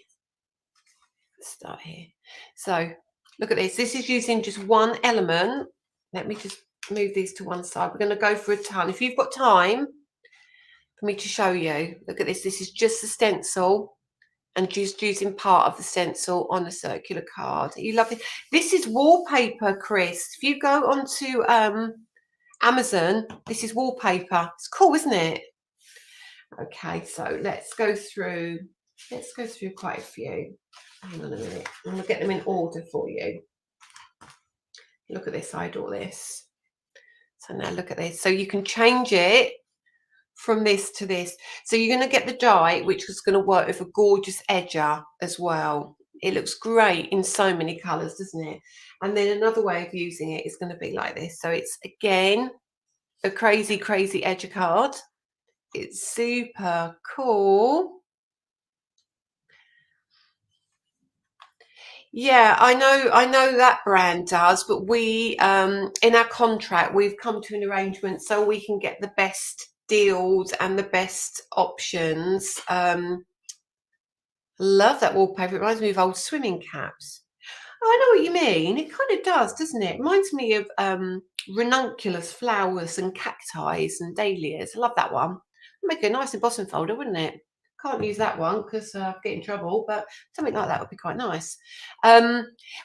let's start here. So look at this. This is using just one element. Let me just move these to one side. We're going to go for a ton. If you've got time for me to show you, look at this. This is just a stencil and just using part of the stencil on a circular card. You love it. This is wallpaper, Chris. If you go onto Amazon, this is wallpaper. It's cool, isn't it? Okay, so let's go through quite a few. Hang on a minute. I'm going to get them in order for you. Look at this. I adore this. So now look at this. So you can change it from this to this. So you're going to get the die, which is going to work with a gorgeous edger as well. It looks great in so many colors, doesn't it? And then another way of using it is going to be like this. So it's, again, a crazy edger card. It's super cool. Yeah, I know that brand does, but we in our contract we've come to an arrangement so we can get the best deals and the best options. Love that wallpaper. It reminds me of old swimming caps. Oh, I know what you mean. It kind of does, doesn't it? It reminds me of ranunculus flowers and cacti and dahlias. I love that one. Make a nice embossing folder, wouldn't it? Can't use that one because I'll get in trouble, but something like that would be quite nice.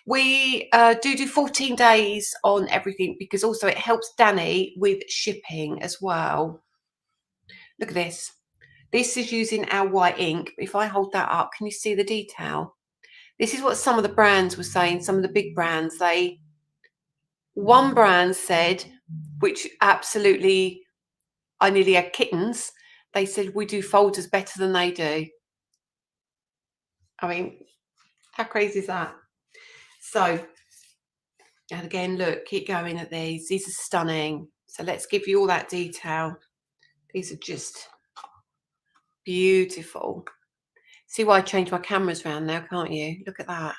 We do 14 days on everything, because also it helps Danny with shipping as well. Look at this. This is using our white ink. If I hold that up, can you see the detail? This is what some of the brands were saying. Some of the big brands, one brand said, which absolutely, I nearly had kittens. They said, we do folders better than they do. I mean, how crazy is that? So, and again, look, keep going at these. These are stunning. So let's give you all that detail. These are just beautiful. See why I changed my cameras around now, can't you? Look at that.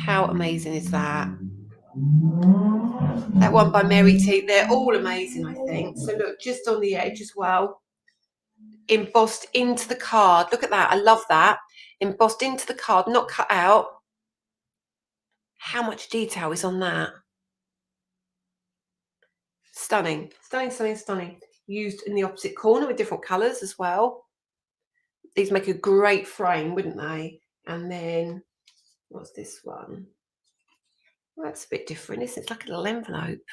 How amazing is that? That one by Mary T. They're all amazing, I think. So look, just on the edge as well. Embossed into the card. Look at that. I love that. Embossed into the card, not cut out. How much detail is on that? Stunning. Stunning, stunning, stunning. Used in the opposite corner with different colours as well. These make a great frame, wouldn't they? And then, what's this one? Well, that's a bit different, isn't it? It's like a little envelope.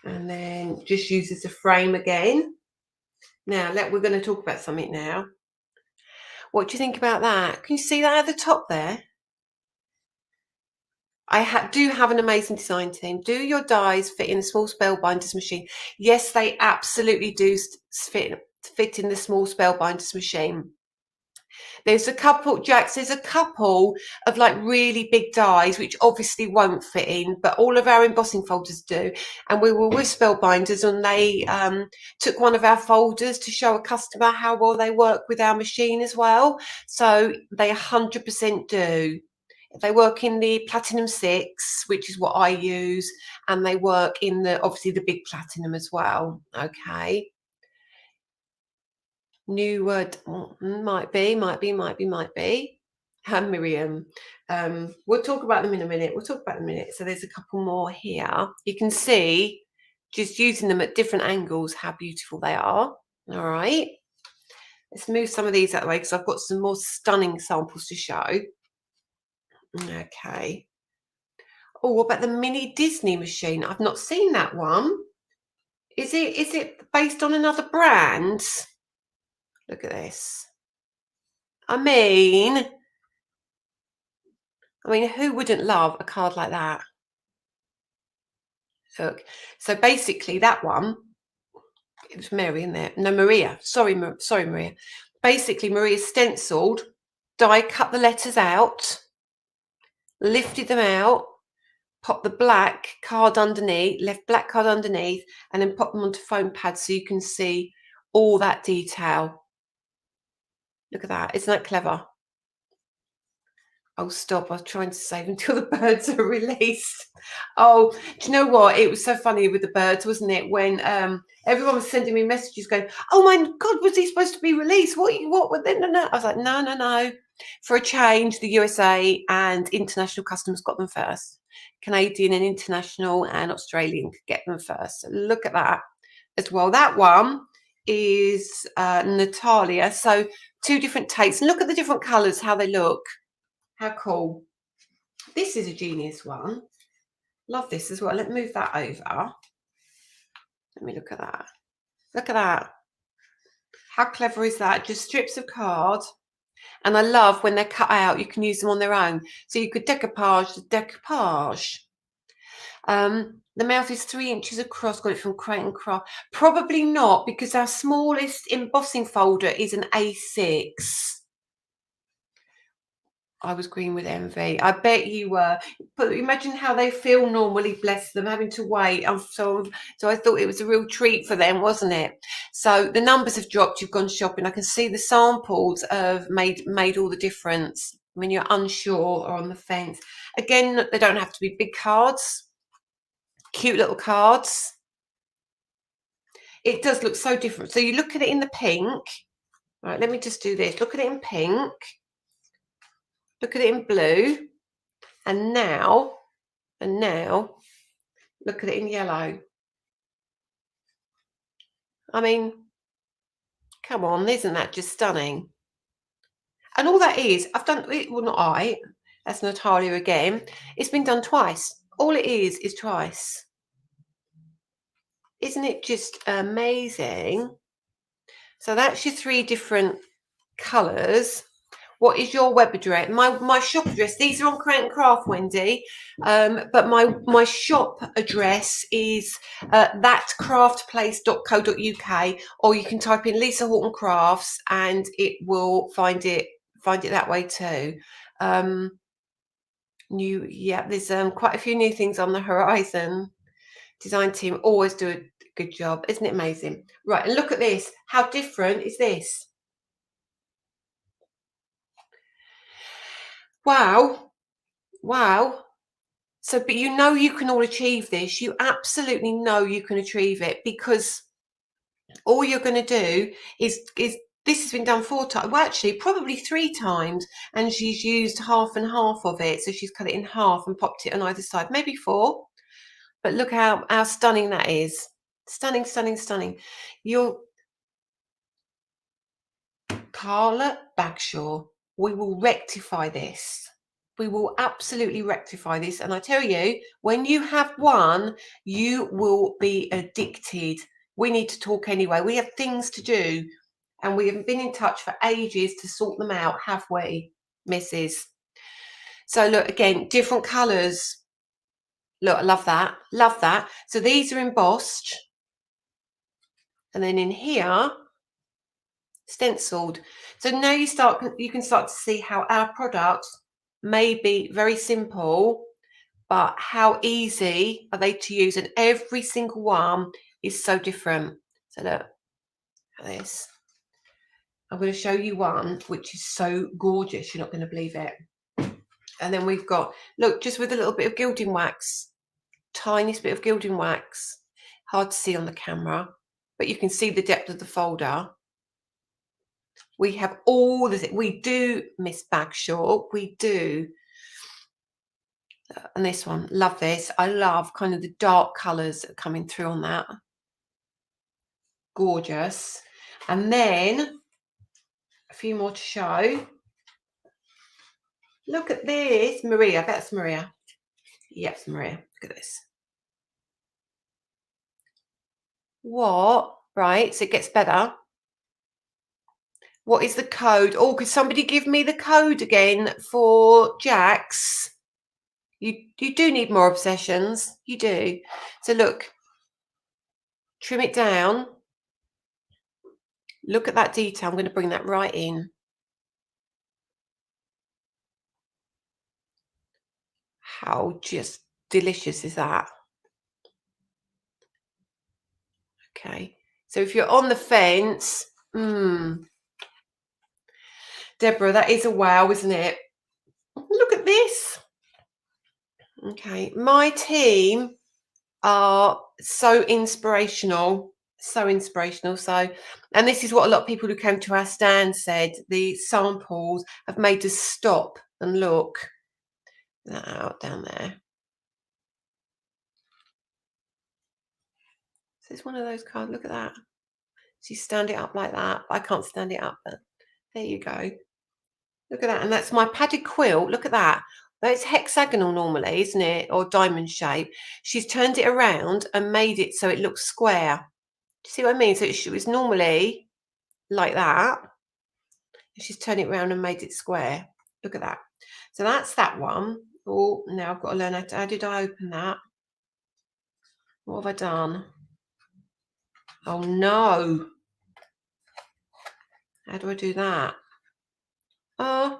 And then just use as a frame again. Now, we're going to talk about something now. What do you think about that? Can you see that at the top there? I do have an amazing design team. Do your dies fit in the small spellbinders machine? Yes, they absolutely do fit in the small spellbinders machine. There's a couple, Jax, there's a couple of like really big dies which obviously won't fit in, but all of our embossing folders do. And we were with Spellbinders and they took one of our folders to show a customer how well they work with our machine as well. So they 100% do. They work in the Platinum 6, which is what I use, and they work in the obviously the big Platinum as well. Okay. New word, might be. Miriam. We'll talk about them in a minute. So there's a couple more here. You can see, just using them at different angles, how beautiful they are. All right. Let's move some of these out of the way because I've got some more stunning samples to show. Okay. Oh, what about the mini Disney machine? I've not seen that one. Is it based on another brand? Look at this. I mean, who wouldn't love a card like that? Look. So basically that one, it was Mary in there. No, Maria. Sorry, Maria. Basically, Maria stenciled, die cut the letters out, lifted them out, popped the black card underneath, left black card underneath, and then pop them onto foam pads so you can see all that detail. Look at that. Isn't that clever? Oh, stop. I was trying to save until the birds are released. Oh, do you know what? It was so funny with the birds, wasn't it? When everyone was sending me messages going, oh my God, was he supposed to be released? What? No. I was like, no. For a change, the USA and international customers got them first. Canadian and international and Australian could get them first. So look at that as well. That one is Natalia. So 2 different takes. And look at the different colours, how they look. How cool. This is a genius one. Love this as well. Let me move that over. Let me look at that. Look at that. How clever is that? Just strips of card. And I love when they're cut out, you can use them on their own. So you could decoupage the decoupage. The mouth is 3 inches across. Got it from Crate and Craft. Probably not, because our smallest embossing folder is an A6. I was green with envy. I bet you were. But imagine how they feel normally, bless them, having to wait. So I thought it was a real treat for them, wasn't it? So the numbers have dropped. You've gone shopping. I can see the samples have made all the difference when you're unsure or on the fence. Again, they don't have to be big cards. Cute little cards. It does look so different. So you look at it in the pink. All right, let me just do this. Look at it in pink. Look at it in blue. And now, look at it in yellow. I mean, come on, isn't that just stunning? And all that is, I've done it, well, not I, that's Natalia again. It's been done twice. All it is twice. Isn't it just amazing? So that's your 3 different colours. What is your web address? My shop address. These are on Create and Craft, Wendy. But my shop address is thatcraftplace.co.uk, or you can type in Lisa Horton Crafts and it will find it that way too. There's quite a few new things on the horizon. Design team always do a good job. Isn't it amazing? Right, and look at this. How different is this? Wow. So, but you know you can all achieve this. You absolutely know you can achieve it, because all you're going to do is this has been done 4 times. Well, actually, probably 3 times, and she's used half and half of it. So she's cut it in half and popped it on either side, maybe 4. But look how stunning that is. Stunning, stunning, stunning. You're Carla Bagshaw. We will rectify this. We will absolutely rectify this. And I tell you, when you have one, you will be addicted. We need to talk anyway. We have things to do, and we haven't been in touch for ages to sort them out, have we, Mrs.? So look, again, different colours. Look, I love that. Love that. So these are embossed. And then in here, stenciled. So now you can start to see how our products may be very simple, but how easy are they to use, and every single one is so different. So look at this. I'm going to show you one which is so gorgeous, you're not going to believe it. And then we've got, look, just with a little bit of gilding wax, tiniest bit of gilding wax, hard to see on the camera, but you can see the depth of the folder. We have all this. We do, Miss Bagshaw, we do. And this one, love this. I love kind of the dark colours that are coming through on that. Gorgeous. And then a few more to show. Look at this. Maria, that's Maria. Yes, Maria. Look at this. What? Right, so it gets better. What is the code? Oh, could somebody give me the code again for Jax? You do need more obsessions. You do. So look, trim it down. Look at that detail. I'm going to bring that right in. How just delicious is that? Okay. So if you're on the fence, Deborah, that is a wow, isn't it? Look at this. Okay. My team are so inspirational. So inspirational. So, and this is what a lot of people who came to our stand said. The samples have made us stop and look. That out down there. So it's one of those cards. Look at that. So you stand it up like that. I can't stand it up, but there you go. Look at that. And that's my padded quilt. Look at that. It's hexagonal normally, isn't it? Or diamond shape. She's turned it around and made it so it looks square. Do you see what I mean? So it was normally like that. She's turned it around and made it square. Look at that. So that's that one. Oh, now I've got to learn how did I open that? What have I done? Oh no. How do I do that? Oh,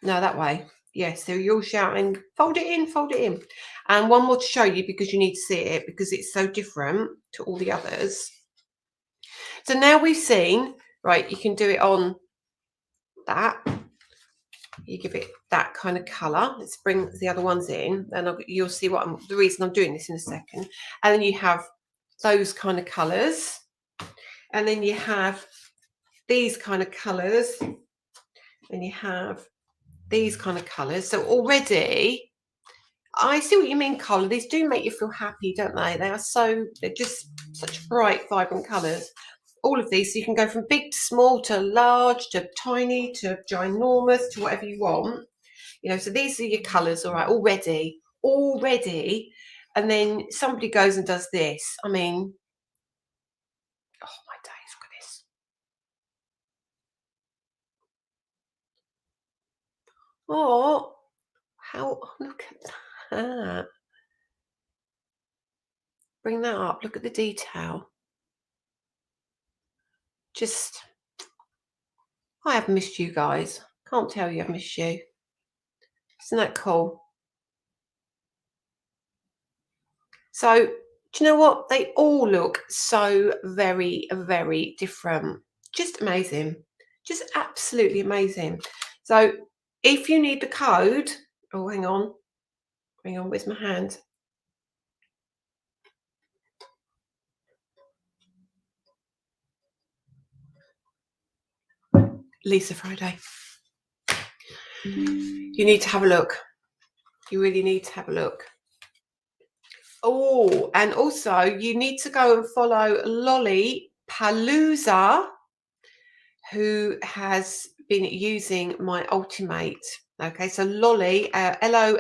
no, that way. Yes, so you're shouting, fold it in, fold it in. And one more to show you, because you need to see it, because it's so different to all the others. So now we've seen, right, you can do it on that. You give it that kind of colour. Let's bring the other ones in, and you'll see the reason I'm doing this in a second. And then you have those kind of colours. And then you have these kind of colours. And you have these kind of colours. So already, I see what you mean, Carla. These do make you feel happy, don't they? They're just such bright, vibrant colours. All of these, so you can go from big to small to large to tiny to ginormous to whatever you want. You know, so these are your colours, all right, already. And then somebody goes and does this. I mean, oh my days, look at this. Oh, how, look at that. Bring that up. Look at the detail. Just, I have missed you guys. Can't tell you I've missed you. Isn't that cool? So, do you know what? They all look so very, very different. Just amazing. Just absolutely amazing. So, if you need the code, oh, hang on. Hang on, where's my hand? Lisa Friday. You need to have a look. You really need to have a look. Oh, and also you need to go and follow Lolly Palooza, who has been using my Ultimate. Okay, so Lolly, Lolly,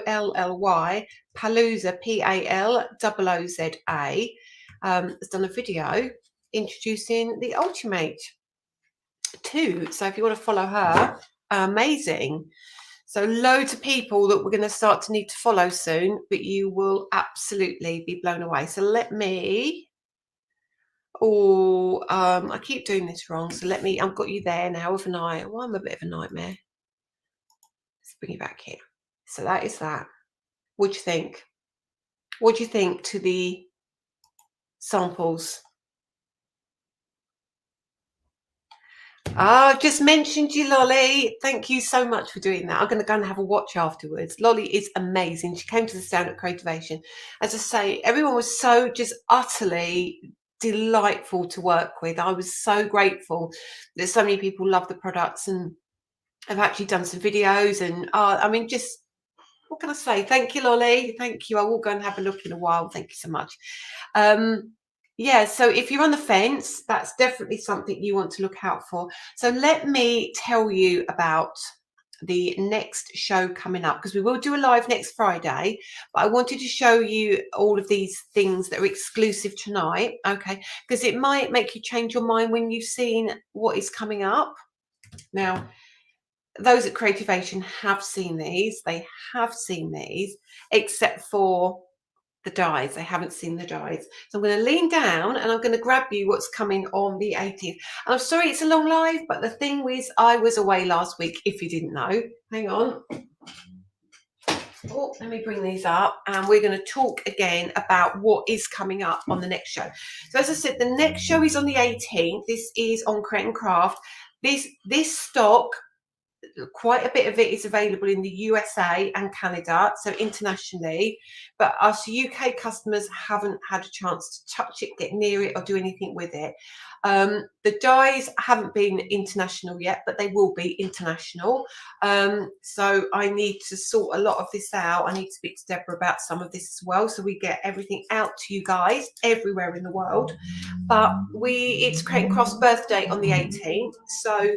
Palooza, Palooza, has done a video introducing the Ultimate too. So if you want to follow her, amazing. So loads of people that we're going to start to need to follow soon, but you will absolutely be blown away. So let me, I keep doing this wrong. So let me, I've got you there now with an eye. Well, I'm a bit of a nightmare. Let's bring you back here. So that is that. What do you think? What do you think to the samples? I've just mentioned you, Lolly. Thank you so much for doing that. I'm going to go and have a watch afterwards. Lolly is amazing. She came to the stand at Creativation. As I say, everyone was so just utterly delightful to work with. I was so grateful that so many people love the products, and I've actually done some videos, and I mean, just what can I say? Thank you, Lolly. Thank you. I will go and have a look in a while. Thank you so much. Yeah, so if you're on the fence, that's definitely something you want to look out for. So let me tell you about the next show coming up, because we will do a live next Friday, but I wanted to show you all of these things that are exclusive tonight, okay, because it might make you change your mind when you've seen what is coming up. Now, those at Creativation have seen these. They have seen these, except for the dies. They haven't seen the dies. So I'm going to lean down and I'm going to grab you what's coming on the 18th. And I'm sorry it's a long live, but the thing was, I was away last week, if you didn't know. Hang on. Oh, let me bring these up, and we're going to talk again about what is coming up on the next show. So as I said, the next show is on the 18th. This is on Create and Craft. This stock, quite a bit of it is available in the USA and Canada, so internationally, but us UK customers haven't had a chance to touch it, get near it, or do anything with it. The dies haven't been international yet, but they will be international. So I need to sort a lot of this out. I need to speak to Deborah about some of this as well, so we get everything out to you guys everywhere in the world. But it's Create and Craft's birthday on the 18th, so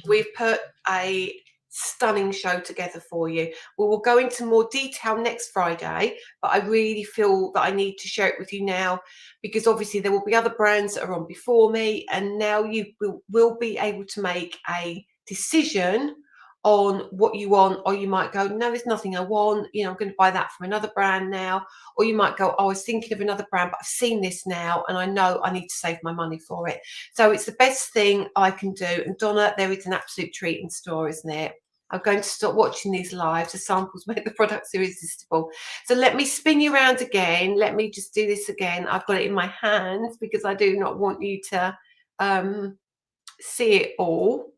we've put a stunning show together for you. We will go into more detail next Friday, but I really feel that I need to share it with you now, because obviously there will be other brands that are on before me, and now you will be able to make a decision on what you want. Or you might go, no, there's nothing I want, I'm going to buy that from another brand now. Or you might go, oh, I was thinking of another brand, but I've seen this now and I know I need to save my money for it. So it's the best thing I can do. And Donna, there is an absolute treat in store, isn't it? I'm going to stop watching these lives. The samples make the products irresistible. So let me spin you around again. Let me just do this again. I've got it in my hands because I do not want you to see it all.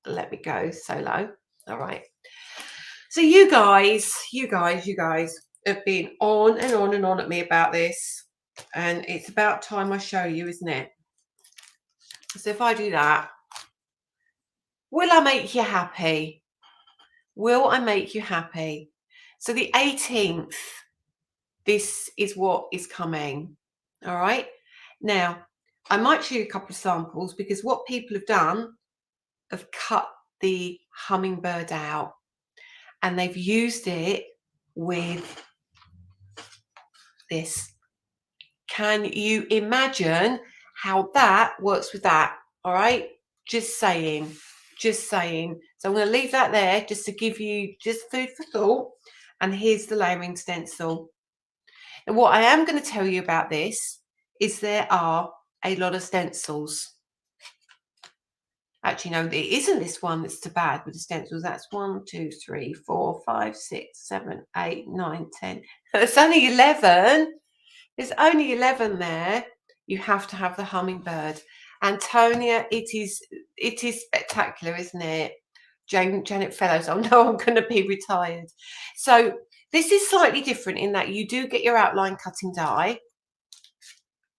Let me go solo. All right. So you guys have been on and on and on at me about this, and it's about time I show you, isn't it? So if I do that, will I make you happy? Will I make you happy? So the 18th, this is what is coming. All right. Now, I might show you a couple of samples, because what people have done have cut the hummingbird out and they've used it with this. Can you imagine how that works with that? All right. Just saying. Just saying. So I'm going to leave that there just to give you just food for thought. And here's the layering stencil. And what I am going to tell you about this is there are a lot of stencils. Actually, no, it isn't this one that's too bad with the stencils. That's 1, 2, 3, 4, 5, 6, 7, 8, 9, 10. It's only 11. There's only 11 there. You have to have the hummingbird. Antonia, it is spectacular, isn't it? Janet Fellows, oh no, I'm going to be retired. So this is slightly different in that you do get your outline cutting die,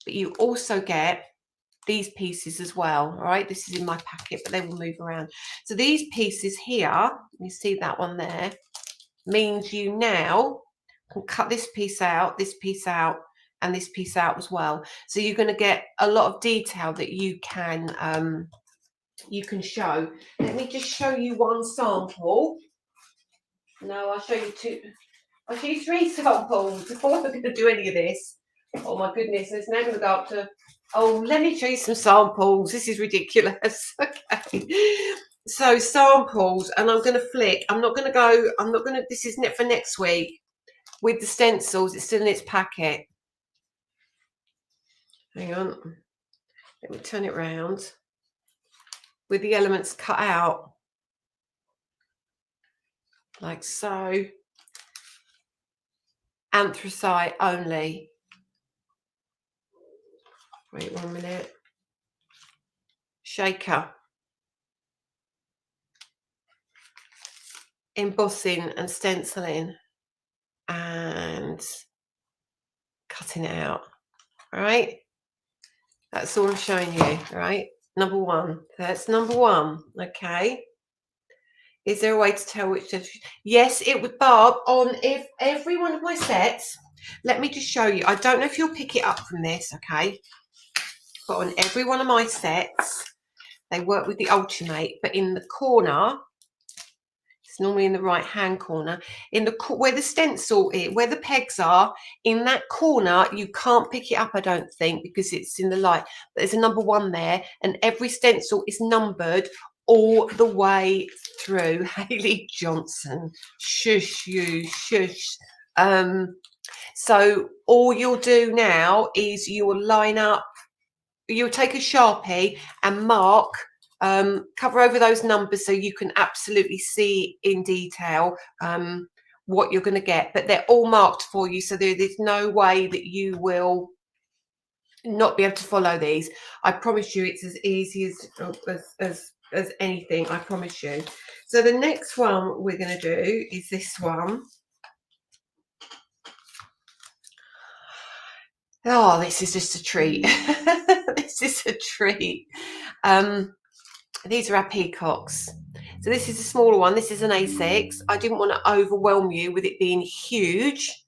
but you also get these pieces as well. All right, this is in my packet, but they will move around. So these pieces here, you see that one there, means you now can cut this piece out, and this piece out as well. So you're going to get a lot of detail that you can show. Let me just show you one sample. No, I'll show you two. I'll show you 3 samples before I'm going to do any of this. Oh my goodness, it's now going to go up to. Oh, let me show you some samples. This is ridiculous. Okay. So samples, and I'm going to flick. This is for next week. With the stencils, it's still in its packet. Hang on. Let me turn it round. With the elements cut out. Like so. Anthracite only. Wait 1 minute. Shaker. Embossing and stenciling. And cutting it out. All right. That's all I'm showing you. All right. Number 1. That's number 1. Okay. Is there a way to tell which? Yes, it would, Barb, on every one of my sets. Let me just show you. I don't know if you'll pick it up from this, okay? But on every one of my sets, they work with the Ultimate, but in the corner, it's normally in the right-hand corner, in the where the stencil is, where the pegs are, in that corner, you can't pick it up, I don't think, because it's in the light. But there's a number 1 there, and every stencil is numbered all the way through. Haley Johnson, shush you, shush. So all you'll do now is you will line up, you'll take a Sharpie and mark, cover over those numbers so you can absolutely see in detail what you're going to get, but they're all marked for you, so there's no way that you will not be able to follow these. I promise you it's as easy as anything, I promise you. So the next one we're going to do is this one. Oh, this is just a treat. This is a treat. These are our peacocks. So this is a smaller one. This is an A6. I didn't want to overwhelm you with it being huge.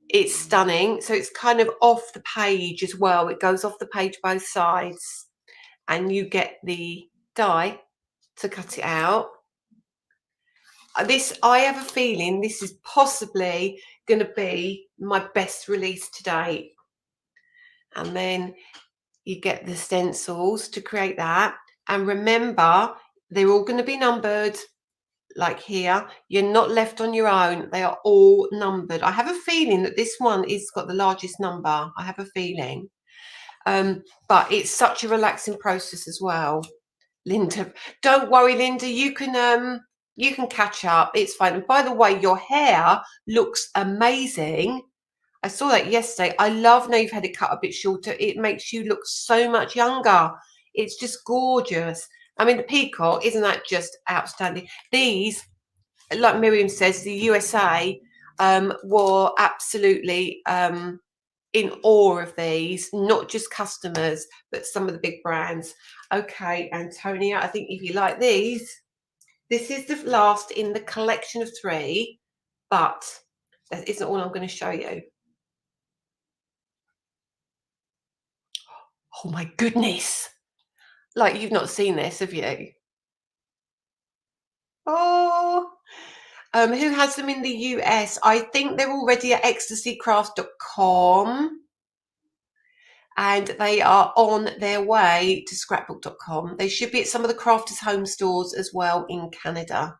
It's stunning. So it's kind of off the page as well. It goes off the page both sides. And you get the die to cut it out. I have a feeling this is possibly going to be my best release to date. And then you get the stencils to create that. And remember, they're all going to be numbered, like here. You're not left on your own. They are all numbered. I have a feeling that this one is got the largest number. I have a feeling. But it's such a relaxing process as well. Linda, don't worry, Linda. You can catch up. It's fine. And by the way, your hair looks amazing. I saw that yesterday. I love now you've had it cut a bit shorter. It makes you look so much younger. It's just gorgeous. I mean, the peacock, isn't that just outstanding? These, like Miriam says, the USA were absolutely in awe of these, not just customers, but some of the big brands. Okay, Antonia, I think if you like these, this is the last in the collection of 3, but that isn't all I'm going to show you. Oh my goodness. Like, you've not seen this, have you? Oh, who has them in the US? I think they're already at ecstasycraft.com. and they are on their way to scrapbook.com. They should be at some of the Crafters Home stores as well in Canada.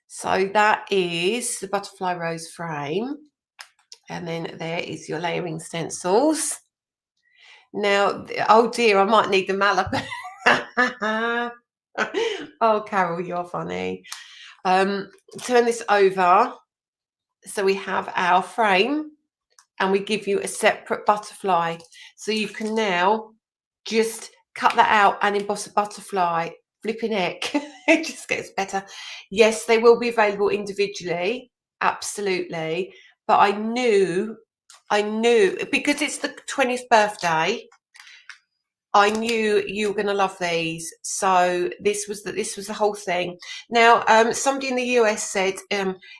So that is the butterfly rose frame. And then there is your layering stencils. Now, oh dear, I might need the mallet. Oh, Carol, you're funny. Turn this over. So we have our frame and we give you a separate butterfly. So you can now just cut that out and emboss a butterfly. Flipping heck, it just gets better. Yes, they will be available individually, absolutely. But I knew because it's the 20th birthday, I knew you were going to love these. So this was the whole thing. Now, somebody in the US said,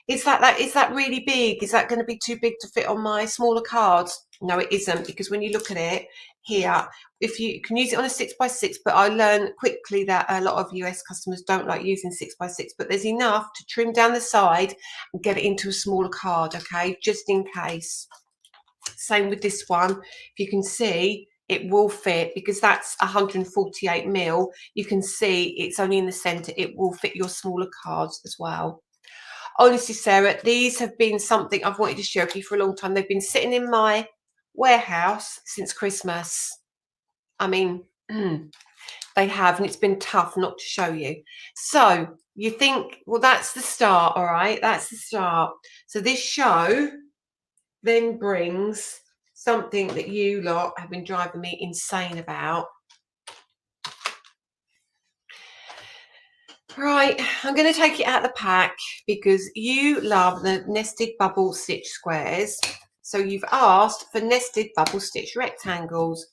is that really big? Is that going to be too big to fit on my smaller cards? No, it isn't, because when you look at it here, if you can use it on a 6x6, but I learned quickly that a lot of US customers don't like using 6x6, but there's enough to trim down the side and get it into a smaller card, okay, just in case. Same with this one. If you can see, it will fit because that's 148 mil. You can see it's only in the center. It will fit your smaller cards as well. Honestly, Sarah, these have been something I've wanted to share with you for a long time. They've been sitting in my warehouse since Christmas. I mean, they have, and it's been tough not to show you. So you think, well, that's the start, all right? That's the start. So this show then brings something that you lot have been driving me insane about. Right, I'm going to take it out of the pack because you love the nested bubble stitch squares. So you've asked for nested bubble stitch rectangles.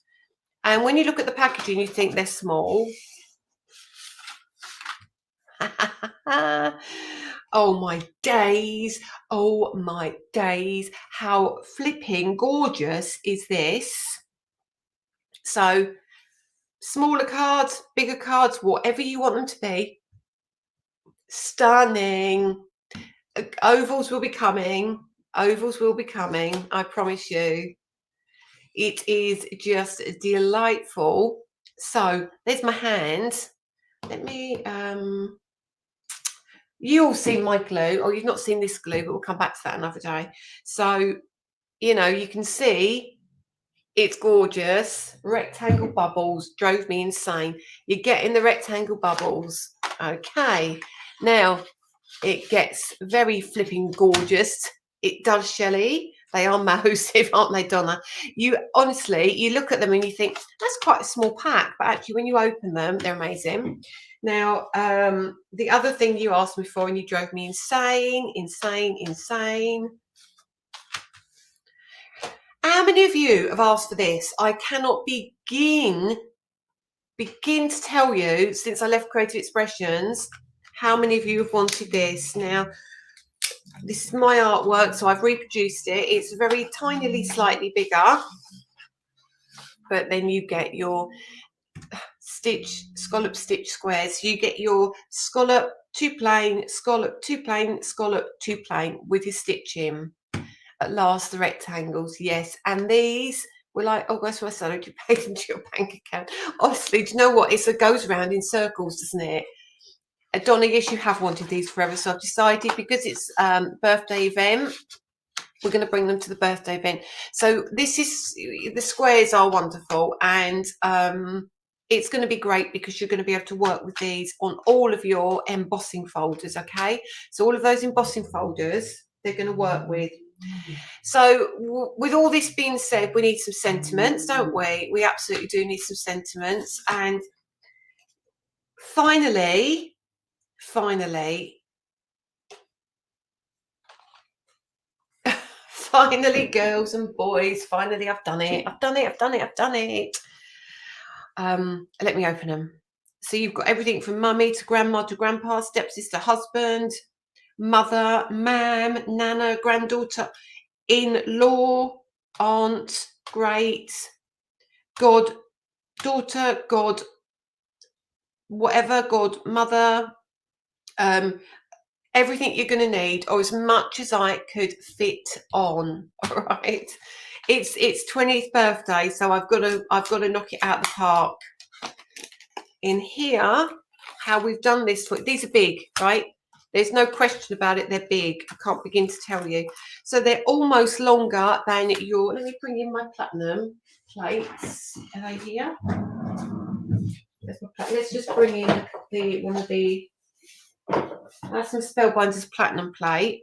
And when you look at the packaging, you think they're small. Oh my days, oh my days, how flipping gorgeous is this? So smaller cards, bigger cards, whatever you want them to be. Stunning. Ovals will be coming. Ovals will be coming, I promise you. It is just delightful. So there's my hand. Let me you all seen my glue, or you've not seen this glue, but we'll come back to that another day. So, you know, you can see it's gorgeous. Rectangle bubbles drove me insane. You're getting the rectangle bubbles. Okay. Now, it gets very flipping gorgeous. It does, Shelley. They are massive, aren't they, Donna? You honestly, you look at them and you think, that's quite a small pack. But actually, when you open them, they're amazing. Now, the other thing you asked me for, and you drove me insane. How many of you have asked for this? I cannot begin to tell you, since I left Creative Expressions, how many of you have wanted this. Now, this is my artwork, so I've reproduced it. It's very tinily slightly bigger, but then you get your scallop stitch squares. You get your scallop, two plain, scallop, two plain, scallop, two plain with your stitching. At last, the rectangles, yes. And these were like, oh gosh, my son, you paid into your bank account. Honestly, do you know what? It goes around in circles, doesn't it? Donna, yes, you have wanted these forever, so I've decided because it's birthday event, we're going to bring them to the birthday event. So this is, the squares are wonderful, and it's going to be great because you're going to be able to work with these on all of your embossing folders, okay? So all of those embossing folders, they're going to work with. So with all this being said, we need some sentiments, don't we? We absolutely do need some sentiments. And finally, girls and boys, finally, I've done it. Let me open them. So you've got everything from mummy to grandma to grandpa, stepsister, husband, mother, ma'am, nana, granddaughter, in-law, aunt, great, god, daughter, god, whatever, godmother, everything you're going to need, or as much as I could fit on. All right, it's 20th birthday, so I've got to knock it out of the park. In here, how we've done this, these are big, right? There's no question about it, they're big. I can't begin to tell you. So they're almost longer than your, let me bring in my platinum plates. Are they here? Let's just bring in the one of the, that's some Spellbinders platinum plate.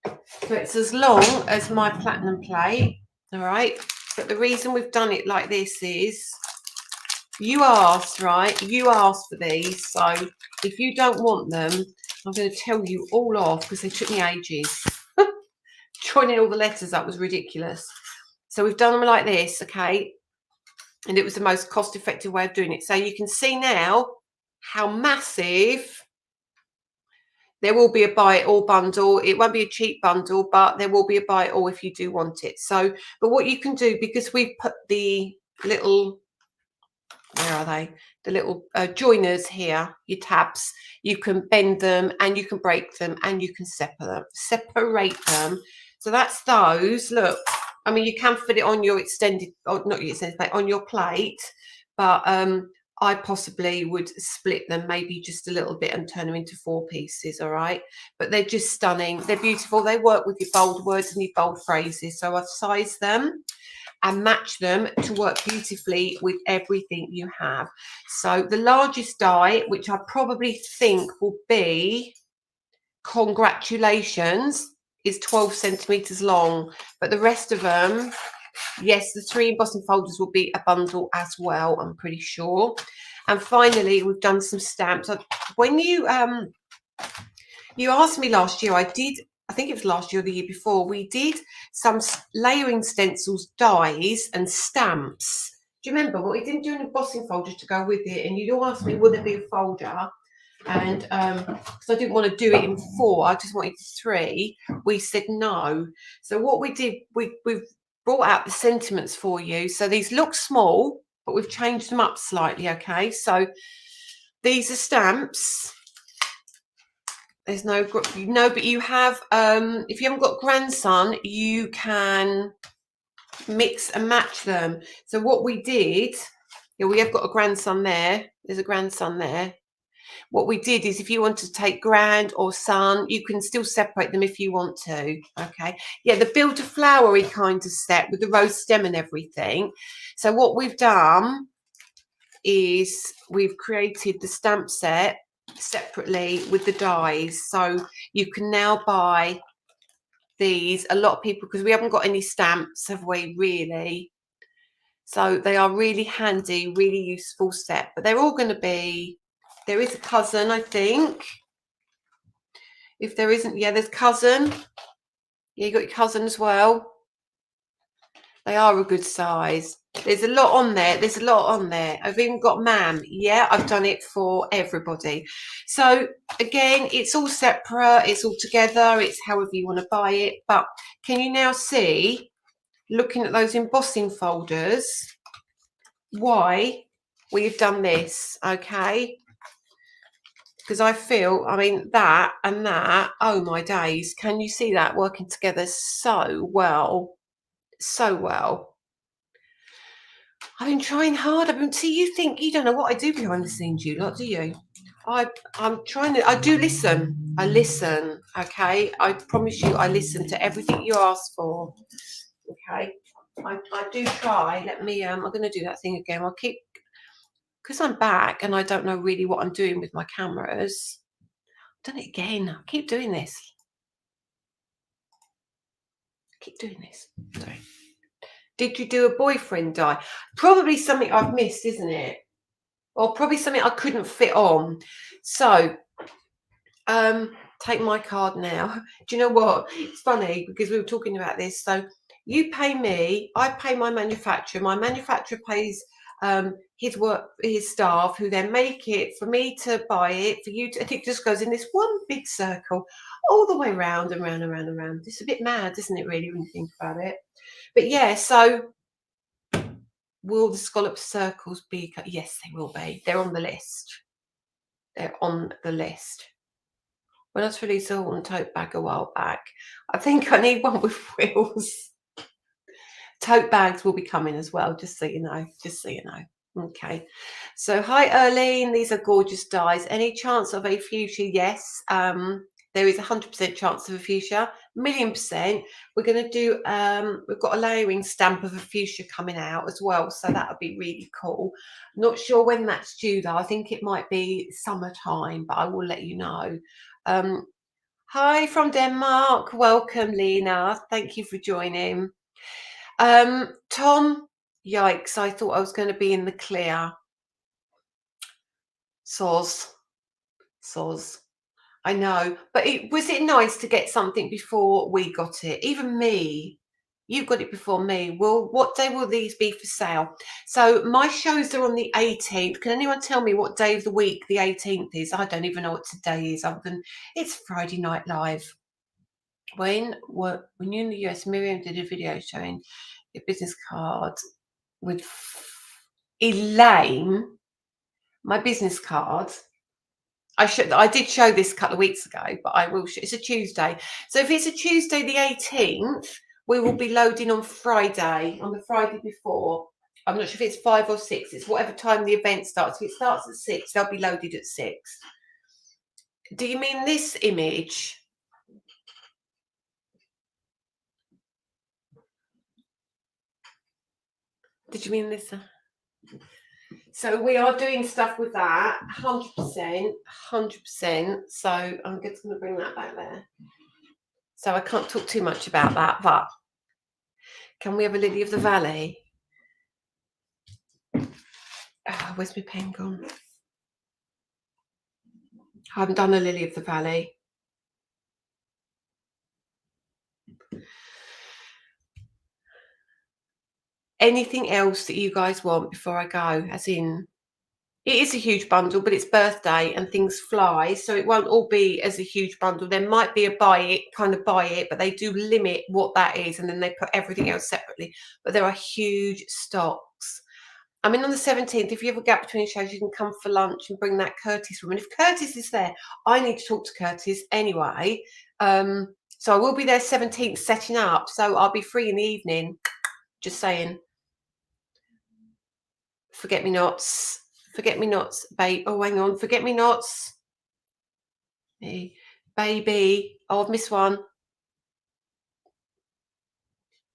So it's as long as my platinum plate, all right? But the reason we've done it like this is, you asked, right? You asked for these. So if you don't want them, I'm going to tell you all off because they took me ages. Joining all the letters up was ridiculous. So we've done them like this, okay? And it was the most cost-effective way of doing it. So you can see now how massive. There will be a buy it all bundle. It won't be a cheap bundle, but there will be a buy it all if you do want it. So, but what you can do, because we've put the little, where are they? The little joiners here, your tabs, you can bend them and you can break them and you can separate them. So that's those. Look, I mean, you can fit it on your extended, or not your extended plate, on your plate, but I possibly would split them maybe just a little bit and turn them into 4 pieces, all right? But they're just stunning. They're beautiful. They work with your bold words and your bold phrases. So I've sized them and match them to work beautifully with everything you have. So the largest die, which I probably think will be Congratulations, is 12 centimeters long, but the rest of them, yes, the 3 embossing folders will be a bundle as well, I'm pretty sure. And finally, we've done some stamps. When you asked me last year, I think it was last year or the year before, we did some layering stencils, dies and stamps. Do you remember? Well, we didn't do an embossing folder to go with it, and you'd all ask me, would there be a folder? And because I didn't want to do it in 4, I just wanted 3. We said no. So what we did, we've brought out the sentiments for you. So these look small, but we've changed them up slightly, okay? So these are stamps. There's no, but you have, if you haven't got grandson, you can mix and match them. So what we did, yeah, we have got a grandson there. There's a grandson there. What we did is, if you want to take grand or son, you can still separate them if you want to. Okay. Yeah, the build a flowery kind of set with the rose stem and everything. So what we've done is we've created the stamp set separately with the dies. So you can now buy these. A lot of people, because we haven't got any stamps, have we really? So they are really handy, really useful set. But they're all going to be, there is a cousin, I think. If there isn't, yeah, there's cousin. Yeah, you got your cousin as well. They are a good size. There's a lot on there. There's a lot on there. I've even got ma'am. Yeah, I've done it for everybody. So again, it's all separate. It's all together. It's however you want to buy it. But can you now see, looking at those embossing folders, why we've done this? Okay. Because I feel, I mean, that and that, oh my days, can you see that working together so well? So well. I've been trying hard. See, you think you don't know what I do behind the scenes, you lot, do you? I'm trying to, I do listen. I listen, okay? I promise you, I listen to everything you ask for, okay? I do try. Let me, I'm going to do that thing again. I'll keep, because I'm back and I don't know really what I'm doing with my cameras. I've done it again. I keep doing this. Sorry. Did you do a boyfriend die? Probably something I've missed, isn't it? Or probably something I couldn't fit on. So, take my card now. Do you know what? It's funny because we were talking about this. So you pay me, I pay my manufacturer. My manufacturer pays his staff, who then make it for me to buy it, for you to, and it just goes in this one big circle all the way round and round and round and round. It's a bit mad, isn't it, really, when you think about it? But yeah, so will the scallop circles be? Yes, they will be. They're on the list. They're on the list. When I was released the Horton tote bag a while back, I think I need one with wheels. Tote bags will be coming as well, just so you know. Just so you know. Okay. So hi Erlene, these are gorgeous dies. Any chance of a fuchsia? Yes. There is 100% chance of a fuchsia, 1,000,000%. We're going to do, we've got a layering stamp of a fuchsia coming out as well, so that would be really cool. Not sure when that's due though. I think it might be summertime, but I will let you know. Hi from Denmark. Welcome, Lena. Thank you for joining. Tom, yikes, I thought I was going to be in the clear. Soz. I know, but was it nice to get something before we got it? Even me. You got it before me. Well, what day will these be for sale? So my shows are on the 18th. Can anyone tell me what day of the week the 18th is? I don't even know what today is, other than it's Friday Night Live. When you're in the US, Miriam did a video showing your business card with Elaine, my business card. I did show this a couple of weeks ago, but I will show. It's a Tuesday. So if it's a Tuesday the 18th, we will be loading on Friday, on the Friday before. I'm not sure if it's 5 or 6. It's whatever time the event starts. If it starts at 6, they'll be loaded at 6. Do you mean this image? Did you mean this? So we are doing stuff with that, 100%, 100%. So I'm just going to bring that back there. So I can't talk too much about that, but can we have a Lily of the Valley? Oh, where's my pen gone? I haven't done a Lily of the Valley. Anything else that you guys want before I go? As in, it is a huge bundle, but it's birthday and things fly, so it won't all be as a huge bundle. There might be a buy it, but they do limit what that is, and then they put everything else separately. But there are huge stocks. I mean, on the 17th, if you have a gap between shows, you can come for lunch and bring that Curtis room. And if Curtis is there, I need to talk to Curtis anyway. So I will be there 17th setting up. So I'll be free in the evening. Just saying. Forget me nots, babe. Oh, hang on. Forget me nots. Hey, baby. Oh, I've missed one.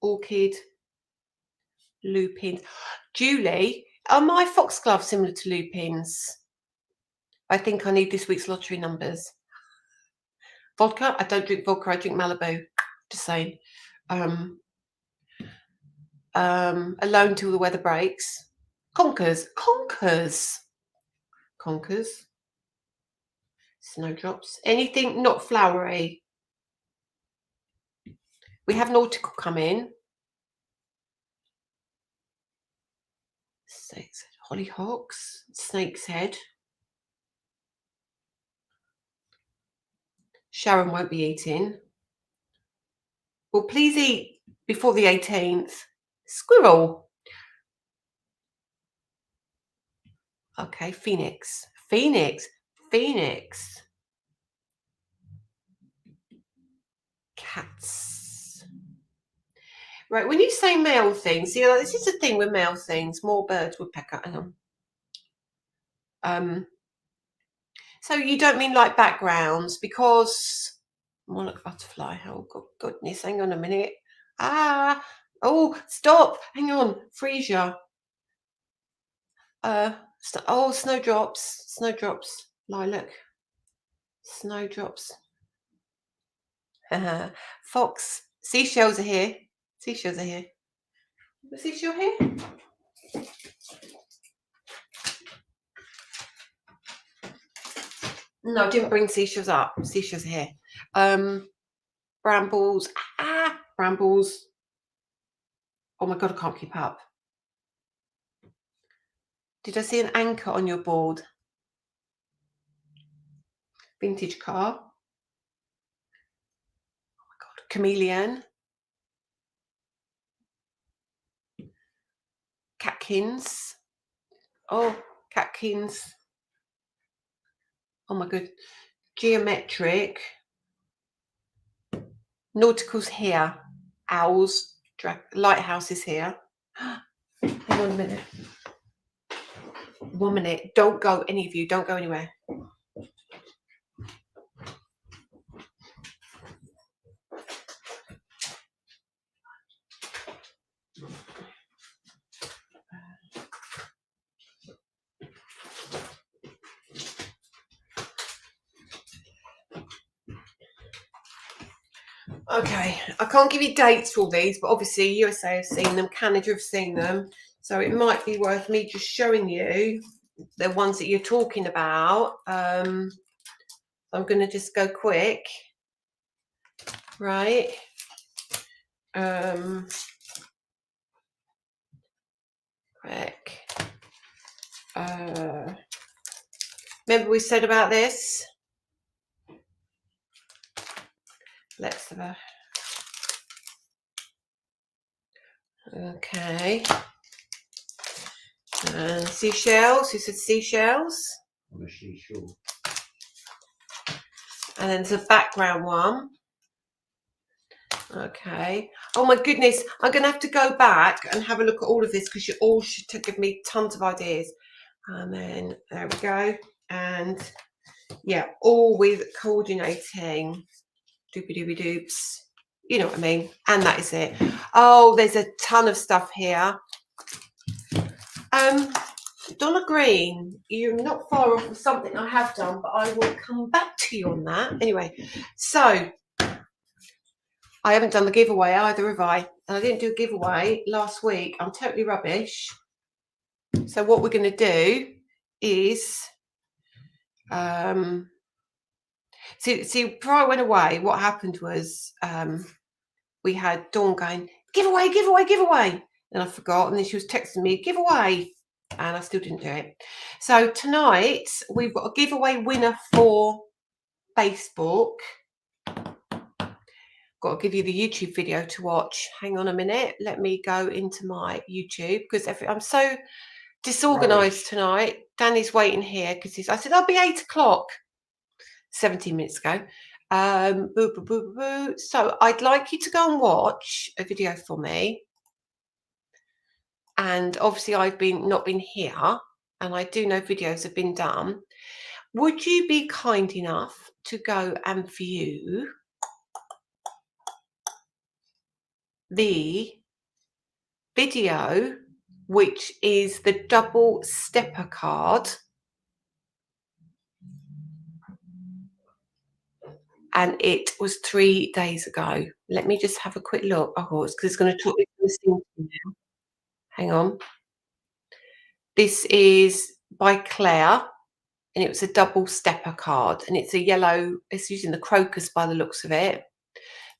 Orchid. Lupins. Julie, are my foxgloves similar to lupins? I think I need this week's lottery numbers. Vodka? I don't drink vodka. I drink Malibu. Just saying. Alone till the weather breaks. Conkers. Snowdrops. Anything not flowery. We have nautical come in. Hollyhocks. Snake's head. Sharon won't be eating. Well, please eat before the 18th. Squirrel. Okay, Phoenix. Cats. Right, when you say male things, see, this is the thing with male things. More birds, woodpecker. Hang on. So you don't mean like backgrounds, because monarch butterfly. Oh goodness, hang on a minute. Oh, stop. Hang on. Freesia. Snowdrops. Lilac. Snowdrops. Fox. Seashells are here. The seashell here? No, I didn't bring seashells up. Seashells are here. Brambles. Brambles. Oh my God, I can't keep up. Did I see an anchor on your board? Vintage car. Oh my God. Chameleon. Catkins. Oh, catkins. Oh my God. geometric. Nautical's here. Owls. Lighthouse is here. Hang on a minute. 1 minute. Don't go, any of you. Don't go anywhere. Okay, I can't give you dates for all these, but obviously USA have seen them, Canada have seen them, so it might be worth me just showing you the ones that you're talking about. I'm going to just go quick, right? Quick. Remember we said about this? Let's have a... Okay. And seashells. Who said seashells? On a seashore. And then there's a background one. Okay. Oh my goodness. I'm going to have to go back and have a look at all of this because you all should give me tons of ideas. And then there we go. And yeah, all with coordinating. Doopy doopy doops. You know what I mean? And that is it. Oh, there's a ton of stuff here. Donna Green, you're not far off with something I have done, but I will come back to you on that. Anyway, so I haven't done the giveaway either, have I? And I didn't do a giveaway last week. I'm totally rubbish. So what we're going to do is, see, before I went away, what happened was we had Dawn going, giveaway, giveaway, giveaway. And I forgot. And then she was texting me, giveaway. And I still didn't do it. So tonight, we've got a giveaway winner for Facebook. Got to give you the YouTube video to watch. Hang on a minute. Let me go into my YouTube because I'm so disorganized tonight. Danny's waiting here because I said I'll be 8 o'clock 17 minutes ago. Boo, boo, boo, boo, boo. So I'd like you to go and watch a video for me. And obviously I've not been here, and I do know videos have been done. Would you be kind enough to go and view the video, which is the double stepper card? And it was 3 days ago. Let me just have a quick look. Oh, it's because it's going to talk this thing to you now. Hang on. This is by Claire, and it was a double stepper card, and it's a yellow. It's using the crocus by the looks of it.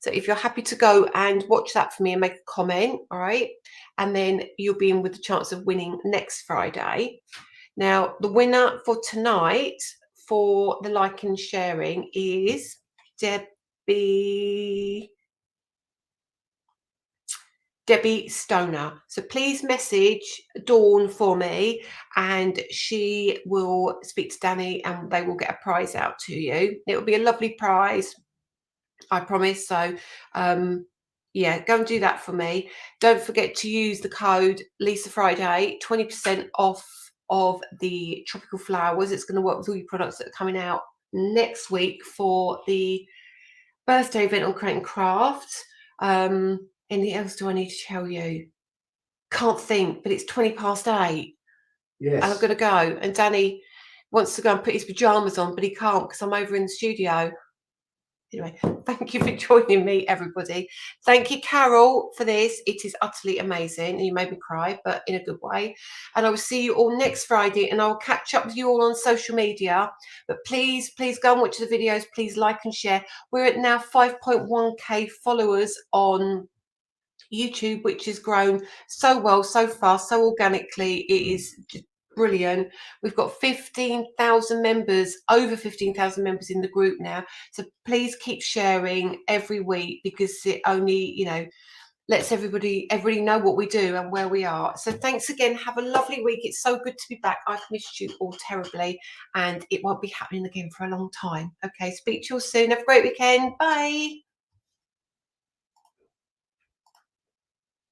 So if you're happy to go and watch that for me and make a comment, all right, and then you'll be in with the chance of winning next Friday. Now, the winner for tonight for the like and sharing is Debbie Stoner. So please message Dawn for me and she will speak to Danny and they will get a prize out to you. It will be a lovely prize, I promise. So yeah, go and do that for me. Don't forget to use the code Lisa Friday, 20% off of the tropical flowers. It's going to work with all your products that are coming out next week for the birthday event on Creating Craft. Anything else do I need to tell you? Can't think, but it's 8:20. Yes. And I'm going to go. And Danny wants to go and put his pajamas on, but he can't because I'm over in the studio. Anyway, thank you for joining me, everybody. Thank you, Carol, for this. It is utterly amazing. And you made me cry, but in a good way. And I will see you all next Friday, and I will catch up with you all on social media. But please, please go and watch the videos. Please like and share. We're at now 5.1k followers on YouTube, which has grown so well, so fast, so organically. It is just brilliant. We've got 15,000 members, over 15,000 members in the group now. So please keep sharing every week because it only, lets everybody know what we do and where we are. So thanks again. Have a lovely week. It's so good to be back. I've missed you all terribly, and it won't be happening again for a long time. Okay, speak to you all soon. Have a great weekend. Bye.